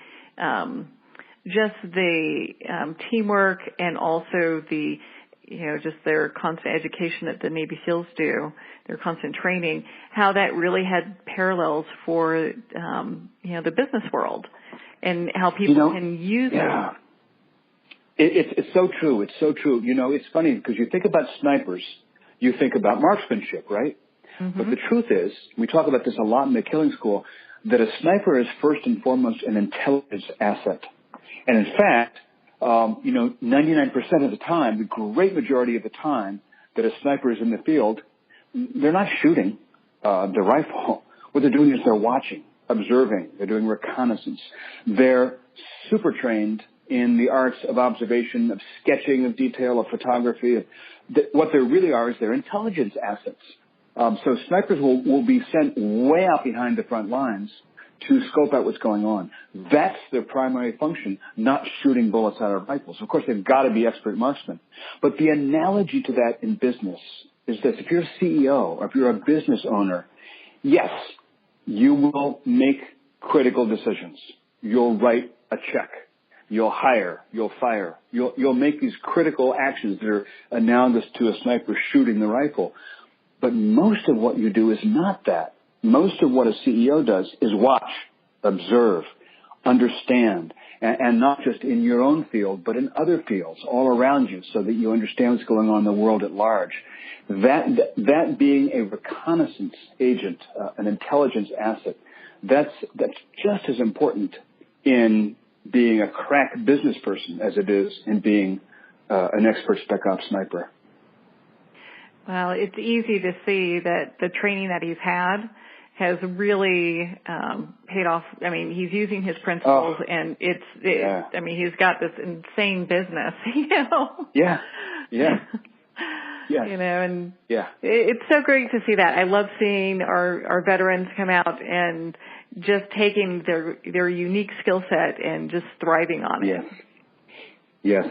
teamwork and also the just their constant education that the Navy SEALs do, their constant training, how that really had parallels for, the business world and how people can use it. It's so true. It's so true. It's funny because you think about snipers, you think about marksmanship, right? But the truth is, we talk about this a lot in the Killing School, that a sniper is first and foremost an intelligence asset. And in fact, 99% of the time, the great majority of the time that a sniper is in the field, they're not shooting the rifle. What they're doing is they're watching, observing. They're doing reconnaissance. They're super trained in the arts of observation, of sketching, of detail, of photography. What they really are is they're intelligence assets. So snipers will be sent way out behind the front lines to scope out what's going on. That's their primary function, not shooting bullets out of rifles. Of course, they've got to be expert marksmen. But the analogy to that in business is this. If you're a CEO or if you're a business owner, yes, you will make critical decisions. You'll write a check. You'll hire. You'll fire. You'll make these critical actions that are analogous to a sniper shooting the rifle. But most of what you do is not that. Most of what a CEO does is watch, observe, understand, and not just in your own field, but in other fields all around you so that you understand what's going on in the world at large. That being a reconnaissance agent, an intelligence asset, that's just as important in being a crack business person as it is in being an expert spec ops sniper. Well, it's easy to see that the training that he's had has really paid off. I mean, he's using his principles, and I mean, he's got this insane business, you know. Yeah. You know, and it's so great to see that. I love seeing our veterans come out and just taking their unique skill set and just thriving on it. Yes.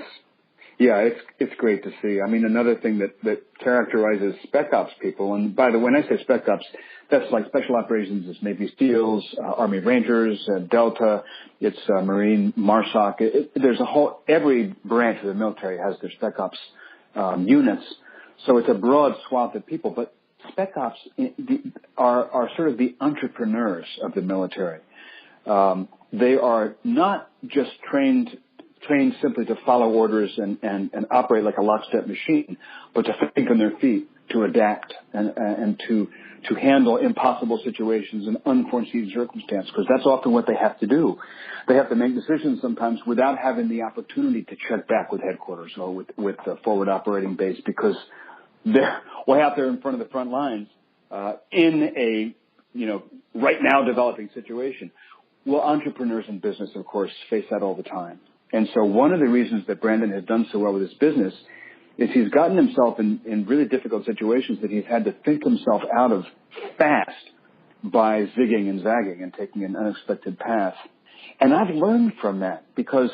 Yeah, it's great to see. I mean, another thing that characterizes spec ops people, and by the way, when I say spec ops, that's like special operations, it's Navy SEALs, Army Rangers, Delta, it's Marine, MARSOC. There's every branch of the military has their spec ops units. So it's a broad swath of people, but spec ops are sort of the entrepreneurs of the military. They are not just trained simply to follow orders and operate like a lockstep machine, but to think on their feet, to adapt and to handle impossible situations and unforeseen circumstances, because that's often what they have to do. They have to make decisions sometimes without having the opportunity to check back with headquarters or with the forward operating base, because they're way out there in front of the front lines in a right now developing situation. Well, entrepreneurs in business, of course, face that all the time. And so one of the reasons that Brandon has done so well with his business is he's gotten himself in really difficult situations that he's had to think himself out of fast by zigging and zagging and taking an unexpected path. And I've learned from that because,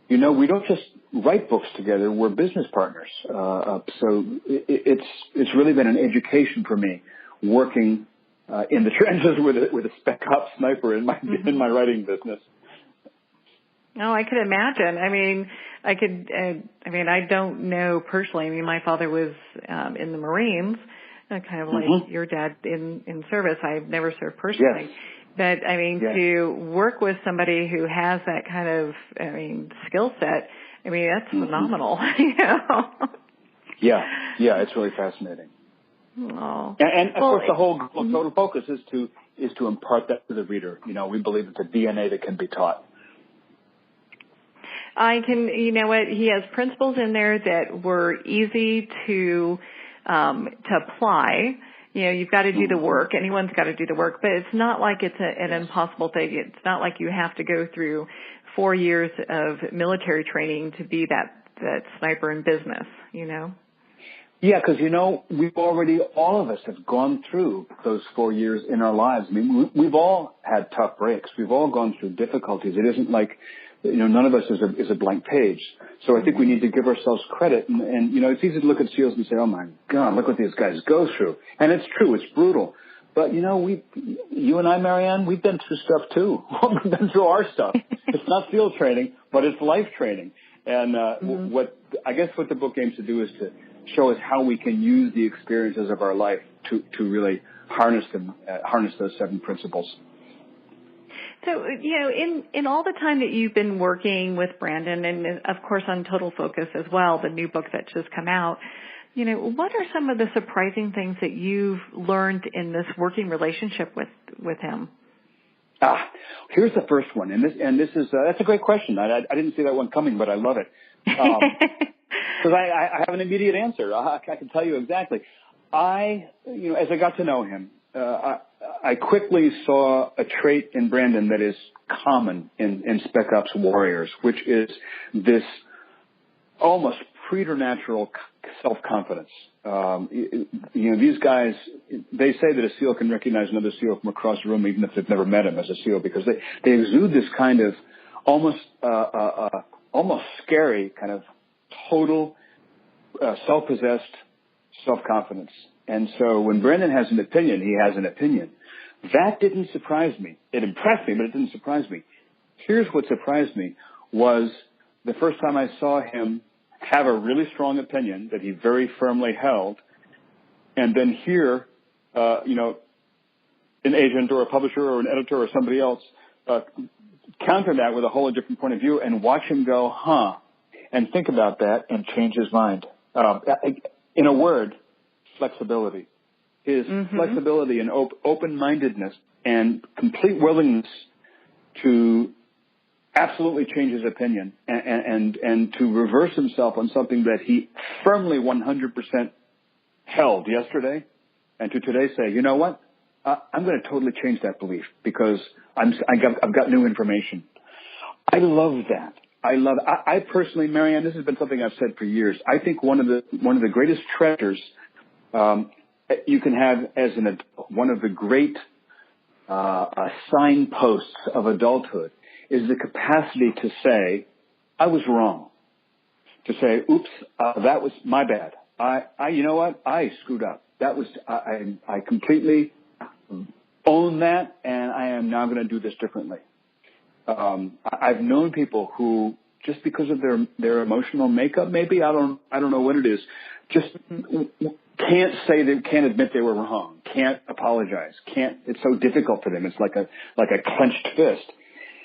we don't just write books together, we're business partners. So it's really been an education for me working in the trenches with a spec ops sniper in my writing business. Oh, I could imagine. I mean, I don't know personally. I mean, my father was in the Marines, kind of like your dad in service. I've never served personally. Yes. But, I mean, to work with somebody who has that kind of, skill set, that's phenomenal, Yeah, it's really fascinating. Oh. And of course, the whole total focus is to impart that to the reader. We believe it's a DNA that can be taught. He has principles in there that were easy to apply. You've got to do the work. Anyone's got to do the work, but it's not like it's an impossible thing. It's not like you have to go through 4 years of military training to be that sniper in business, Yeah, because, all of us have gone through those 4 years in our lives. I mean, we've all had tough breaks. We've all gone through difficulties. It isn't like, none of us is a blank page. So I think we need to give ourselves credit. And it's easy to look at SEALs and say, oh, my God, look what these guys go through. And it's true. It's brutal. But, you and I, Marianne, we've been through stuff, too. We've been through our stuff. It's not SEAL training, but it's life training. And what the book aims to do is to show us how we can use the experiences of our life to really harness those 7 principles. So, in all the time that you've been working with Brandon, and of course on Total Focus as well, the new book that's just come out, what are some of the surprising things that you've learned in this working relationship with him? Here's the first one, and this is that's a great question. I didn't see that one coming, but I love it because I have an immediate answer. I can tell you exactly. As I got to know him, I quickly saw a trait in Brandon that is common in Spec Ops warriors, which is this almost preternatural self-confidence. These guys, they say that a SEAL can recognize another SEAL from across the room, even if they've never met him as a SEAL, because they exude this kind of almost scary kind of total self-possessed self-confidence. And so when Brandon has an opinion, he has an opinion. That didn't surprise me. It impressed me, but it didn't surprise me. Here's what surprised me was the first time I saw him have a really strong opinion that he very firmly held, and then hear, an agent or a publisher or an editor or somebody else counter that with a whole different point of view and watch him go, and think about that and change his mind. In a word, flexibility. His flexibility and open-mindedness and complete willingness to absolutely change his opinion and to reverse himself on something that he firmly 100% held yesterday, and to today say, you know what, I'm going to totally change that belief because I've got new information. I love that. I personally, Marianne, this has been something I've said for years. I think one of the greatest treasures you can have as an adult, one of the great signposts of adulthood, is the capacity to say, I was wrong. To say, oops, that was my bad. You know what? I screwed up. That was, I completely own that, and I am now going to do this differently. I've known people who, just because of their emotional makeup, maybe, I don't know what it is, just can't admit they were wrong, can't apologize, it's so difficult for them. It's like a clenched fist.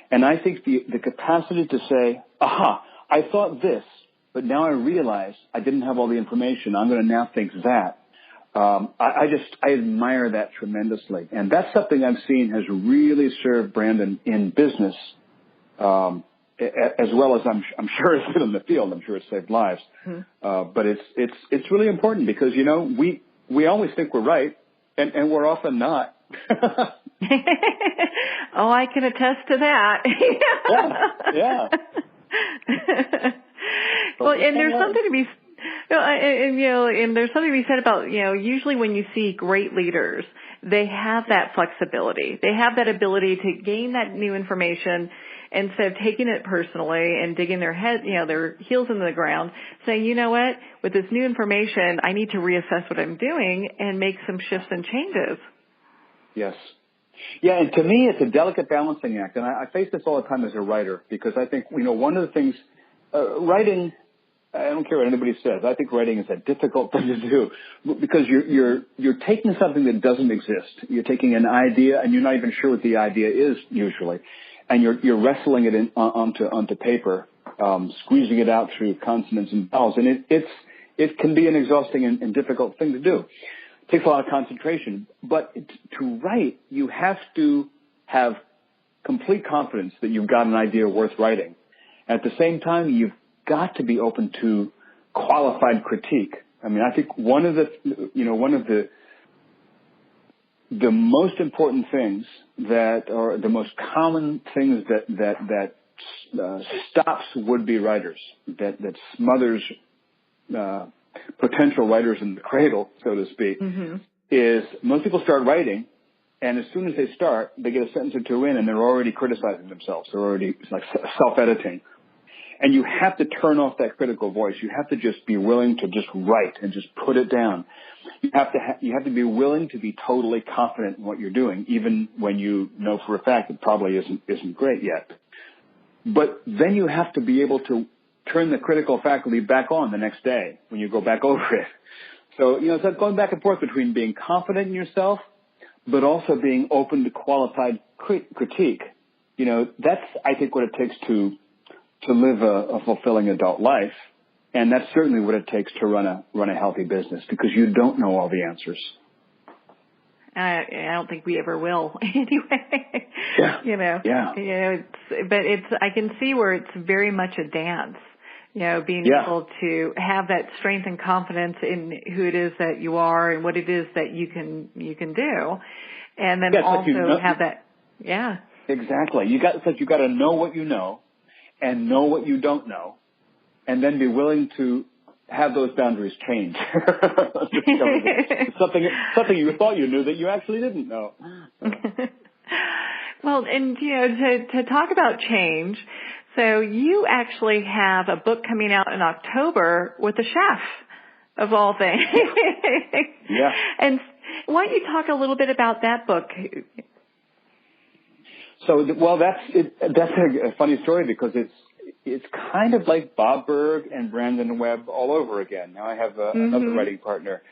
And I think the capacity to say, I thought this, but now I realize I didn't have all the information. I'm going to now think that. I admire that tremendously. And that's something I've seen has really served Brandon in business, as well as I'm sure it's been in the field. I'm sure it's saved lives. But it's really important because, we always think we're right and we're often not. Oh, I can attest to that. Yeah. Well, and there's something to be, and there's something to be said about, usually when you see great leaders, they have that flexibility. They have that ability to gain that new information instead of taking it personally and digging their heels into the ground, saying, you know what, with this new information, I need to reassess what I'm doing and make some shifts and changes. Yes. Yeah, and to me, it's a delicate balancing act, and I face this all the time as a writer because I think, one of the things, writing, I don't care what anybody says, I think writing is a difficult thing to do because you're taking something that doesn't exist. You're taking an idea, and you're not even sure what the idea is usually, and you're wrestling it onto paper, squeezing it out through consonants and vowels, and it can be an exhausting and difficult thing to do. It takes a lot of concentration, but to write, you have to have complete confidence that you've got an idea worth writing. At the same time, you've got to be open to qualified critique. I mean, I think one of the most important things or the most common things that stops would-be writers, that smothers potential writers in the cradle, so to speak, is most people start writing, and as soon as they start, they get a sentence or two in, and they're already criticizing themselves. They're already self-editing. And you have to turn off that critical voice. You have to just be willing to just write and just put it down. You have to be willing to be totally confident in what you're doing, even when you know for a fact it probably isn't great yet. But then you have to be able to turn the critical faculty back on the next day when you go back over it. So, it's like going back and forth between being confident in yourself, but also being open to qualified critique. That's, I think, what it takes to live a fulfilling adult life. And that's certainly what it takes to run a healthy business, because you don't know all the answers. I don't think we ever will anyway. Yeah. I can see where it's very much a dance. Being able to have that strength and confidence in who it is that you are and what it is that you can do, and then also have that. Yeah. Exactly. You got to know what you know, and know what you don't know, and then be willing to have those boundaries change. something you thought you knew that you actually didn't know. Well, and to talk about change, so you actually have a book coming out in October with a chef, of all things. Yeah. And why don't you talk a little bit about that book? So, well, that's a funny story because it's kind of like Bob Berg and Brandon Webb all over again. Now I have another writing partner.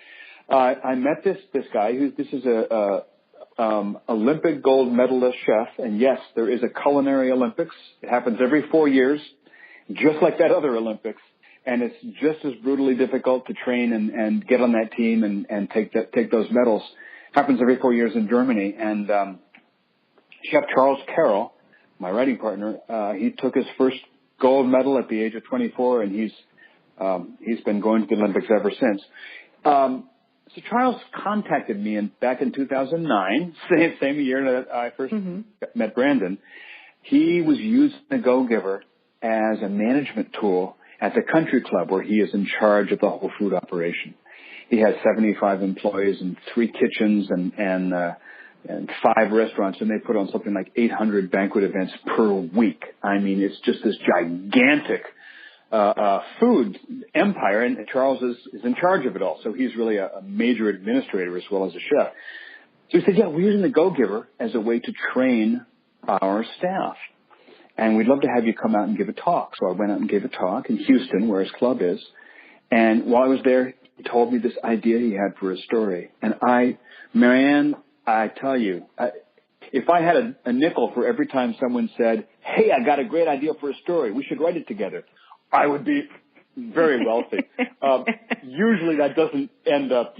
I met this guy this is a Olympic gold medalist chef, and yes, there is a Culinary Olympics. It happens every 4 years, just like that other Olympics, and it's just as brutally difficult to train and get on that team and take those medals. It happens every 4 years in Germany, and Chef Charles Carroll, my writing partner, he took his first gold medal at the age of 24, and he's been going to the Olympics ever since. So Charles contacted me back in 2009, same year that I first met Brandon. He was using the Go-Giver as a management tool at the country club where he is in charge of the whole food operation. He has 75 employees and 3 kitchens and 5 restaurants, and they put on something like 800 banquet events per week. I mean, it's just this gigantic food empire, and Charles is in charge of it all. So he's really a major administrator as well as a chef. So he said, yeah, we're using the Go-Giver as a way to train our staff, and we'd love to have you come out and give a talk. So I went out and gave a talk in Houston, where his club is, and while I was there, he told me this idea he had for a story. And Marianne, I tell you, if I had a nickel for every time someone said, hey, I got a great idea for a story, we should write it together, I would be very wealthy. Usually that doesn't end up,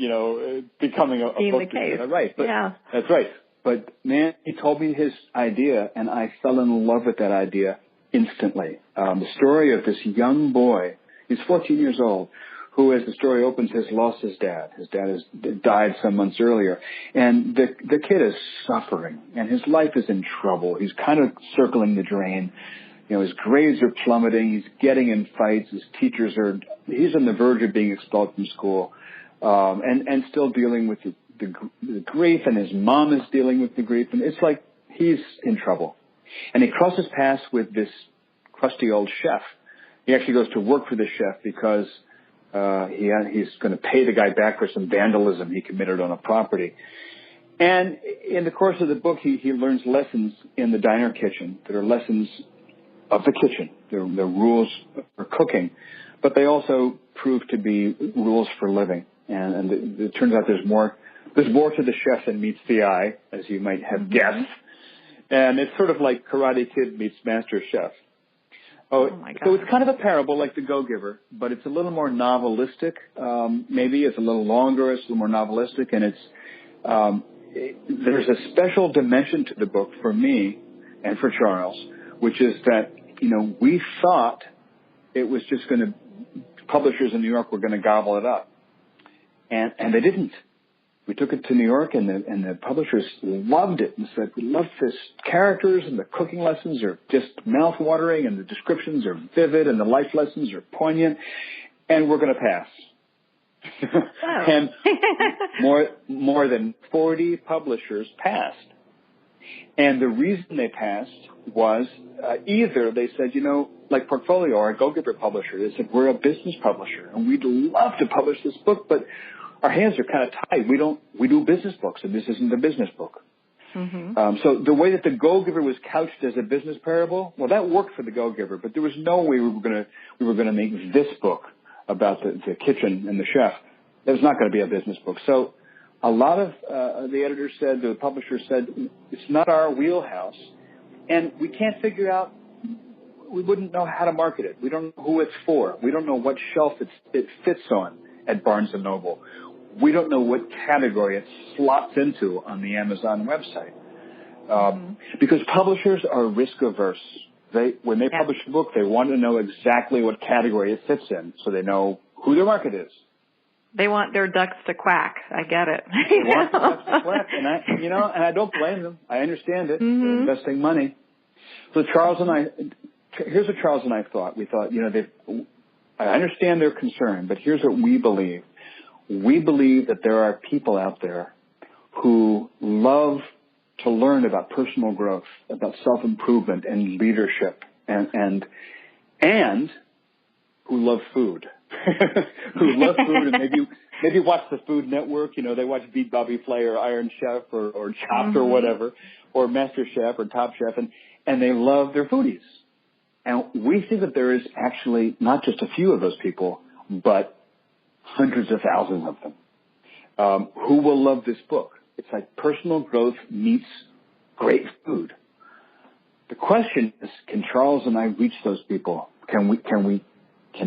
becoming a book. The case. Right. But, yeah. That's right. But, man, he told me his idea, and I fell in love with that idea instantly. The story of this young boy, he's 14 years old, who, as the story opens, has lost his dad. His dad has died some months earlier. And the kid is suffering, and his life is in trouble. He's kind of circling the drain. His grades are plummeting. He's getting in fights. His teachers he's on the verge of being expelled from school, and still dealing with the grief, and his mom is dealing with the grief. And it's like he's in trouble. And he crosses paths with this crusty old chef. He actually goes to work for the chef because he's going to pay the guy back for some vandalism he committed on a property. And in the course of the book, he learns lessons in the diner kitchen that are lessons of the kitchen. They're rules for cooking, but they also prove to be rules for living. And it turns out there's more to the chef than meets the eye, as you might have guessed. And it's sort of like Karate Kid meets Master Chef. Oh my God. So it's kind of a parable like the Go-Giver, but it's a little more novelistic. Maybe it's a little longer. It's a little more novelistic, and there's a special dimension to the book for me and for Charles, which is that, we thought it was just publishers in New York were going to gobble it up. And they didn't. We took it to New York, and the publishers loved it and said, we love this characters, and the cooking lessons are just mouth-watering, and the descriptions are vivid, and the life lessons are poignant, and we're going to pass. Oh. And more than 40 publishers passed. And the reason they passed was either they said, like Portfolio or a Go-Giver publisher, they said, we're a business publisher, and we'd love to publish this book, but our hands are kind of tied. We do business books, and this isn't a business book. So the way that the Go-Giver was couched as a business parable, well, that worked for the Go-Giver, but there was no way we were going to make this book about the kitchen and the chef. That was not going to be a business book. So a lot of the editors said, the publisher said, it's not our wheelhouse, and we can't figure out. We wouldn't know how to market it. We don't know who it's for. We don't know what shelf it fits on at Barnes & Noble. We don't know what category it slots into on the Amazon website. Because publishers are risk averse. When they publish a book, they want to know exactly what category it fits in so they know who their market is. They want their ducks to quack. I get it. They want their ducks to quack. And I don't blame them. I understand it. They're investing money. So here's what Charles and I thought. We thought, I understand their concern, but here's what we believe. We believe that there are people out there who love to learn about personal growth, about self-improvement and leadership, and who love food, who love food, and maybe watch the Food Network. You know, they watch Beat Bobby Flay or Iron Chef or Chopped or whatever, or Master Chef or Top Chef, and they love their foodies. And we see that there is actually not just a few of those people, but hundreds of thousands of them who will love this book. It's like personal growth meets great food. The question is, can Charles and I reach those people? Can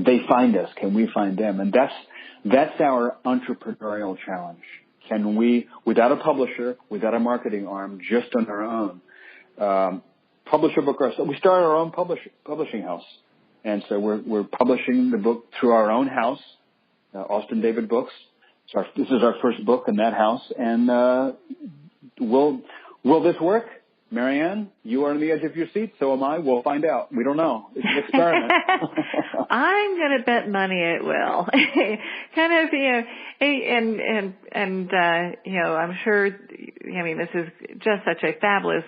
they find us? Can we find them? And that's our entrepreneurial challenge. Can we, without a publisher, without a marketing arm, just on our own, publish a book ourselves? We started our own publishing house, and so we're publishing the book through our own house, Austin David Books. This is our first book in that house, and will this work? Marianne, you are on the edge of your seat, so am I. We'll find out. We don't know. It's an experiment. I'm going to bet money it will. Kind of, I'm sure, this is just such a fabulous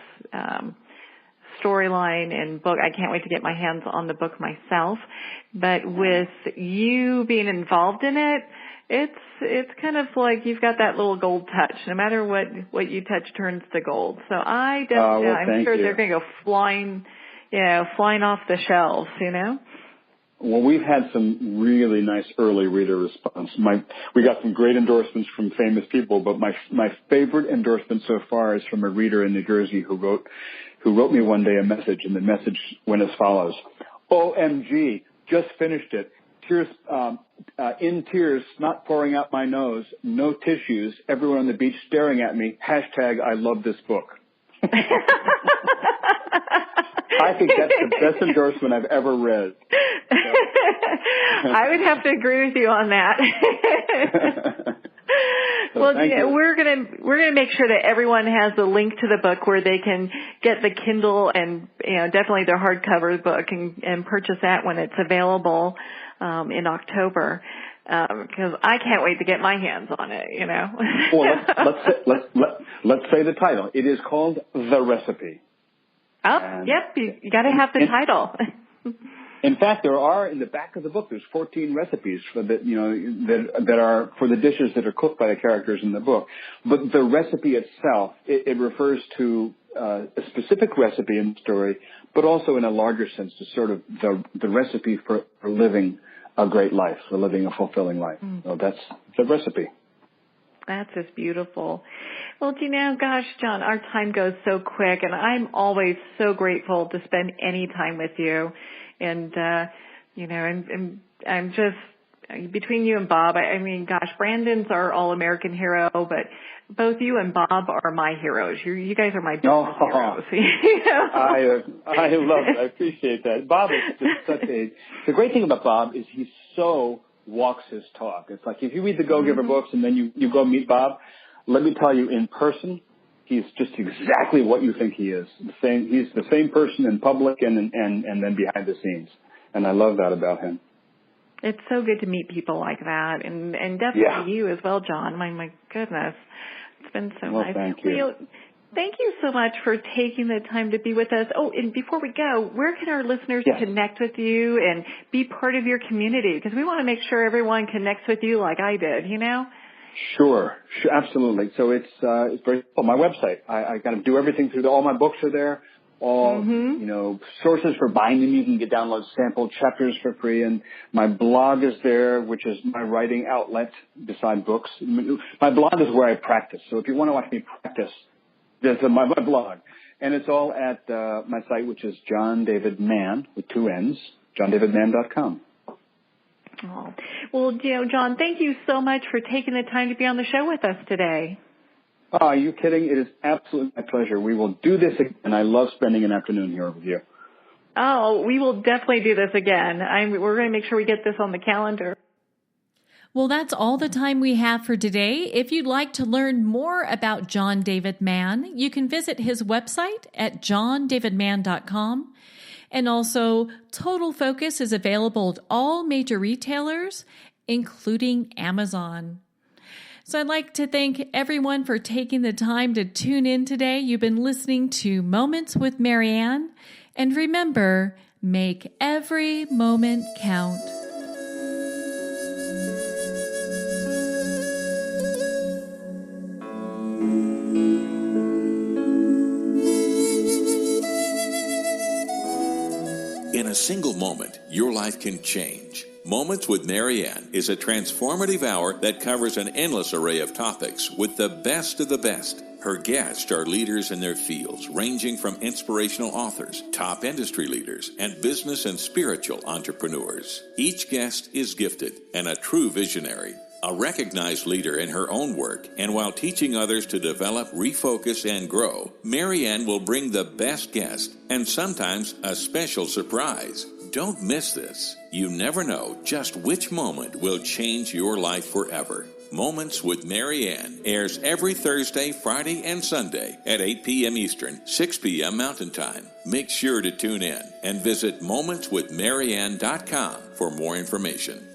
storyline and book. I can't wait to get my hands on the book myself. But with you being involved in it, it's kind of like you've got that little gold touch. No matter what you touch turns to gold. So I'm sure they're going to go flying off the shelves, Well, we've had some really nice early reader response. We got some great endorsements from famous people, but my favorite endorsement so far is from a reader in New Jersey who wrote me one day a message, and the message went as follows: OMG, just finished it. Tears, in tears, snot pouring out my nose, no tissues, everyone on the beach staring at me, # I love this book. I think that's the best endorsement I've ever read. I would have to agree with you on that. Well, we're gonna make sure that everyone has a link to the book where they can get the Kindle and definitely their hardcover book and purchase that when it's available in October. Because I can't wait to get my hands on it. Well, let's say the title. It is called The Recipe. Oh, yep. You got to have the title. In fact, there are in the back of the book. There's 14 recipes for that are for the dishes that are cooked by the characters in the book. But the recipe itself, it refers to a specific recipe in the story, but also in a larger sense to sort of the recipe for living a great life, for living a fulfilling life. So that's the recipe. That's just beautiful. Well, gosh, John, our time goes so quick, and I'm always so grateful to spend any time with you. And, I'm just, between you and Bob, gosh, Brandon's our all-American hero, but both you and Bob are my heroes. You guys are my business heroes. I love it. I appreciate that. Bob is just the great thing about Bob is he so walks his talk. It's like if you read the Go-Giver books and then you go meet Bob, let me tell you, in person, he's just exactly what you think he is. He's the same person in public and then behind the scenes. And I love that about him. It's so good to meet people like that, and definitely you as well, John. My goodness, it's been so nice. Thank you. Thank you so much for taking the time to be with us. Oh, and before we go, where can our listeners connect with you and be part of your community? Because we want to make sure everyone connects with you like I did, Sure, absolutely. So it's very simple. My website. I kind of do everything through all my books are there. All sources for buying them. You can download sample chapters for free, and my blog is there, which is my writing outlet beside books. My blog is where I practice. So if you want to watch me practice, there's my blog, and it's all at my site, which is John David Mann with 2 N's, johndavidmann.com. Oh. Well, John, thank you so much for taking the time to be on the show with us today. Oh, are you kidding? It is absolutely my pleasure. We will do this again, and I love spending an afternoon here with you. Oh, we will definitely do this again. We're going to make sure we get this on the calendar. Well, that's all the time we have for today. If you'd like to learn more about John David Mann, you can visit his website at johndavidmann.com. And also, Total Focus is available at all major retailers, including Amazon. So I'd like to thank everyone for taking the time to tune in today. You've been listening to Moments with Marianne. And remember, make every moment count. In a single moment, your life can change. Moments with Marianne is a transformative hour that covers an endless array of topics with the best of the best. Her guests are leaders in their fields, ranging from inspirational authors, top industry leaders, and business and spiritual entrepreneurs. Each guest is gifted and a true visionary, a recognized leader in her own work, and while teaching others to develop, refocus, and grow, Marianne will bring the best guest and sometimes a special surprise. Don't miss this. You never know just which moment will change your life forever. Moments with Marianne airs every Thursday, Friday, and Sunday at 8 p.m. Eastern, 6 p.m. Mountain Time. Make sure to tune in and visit momentswithmarianne.com for more information.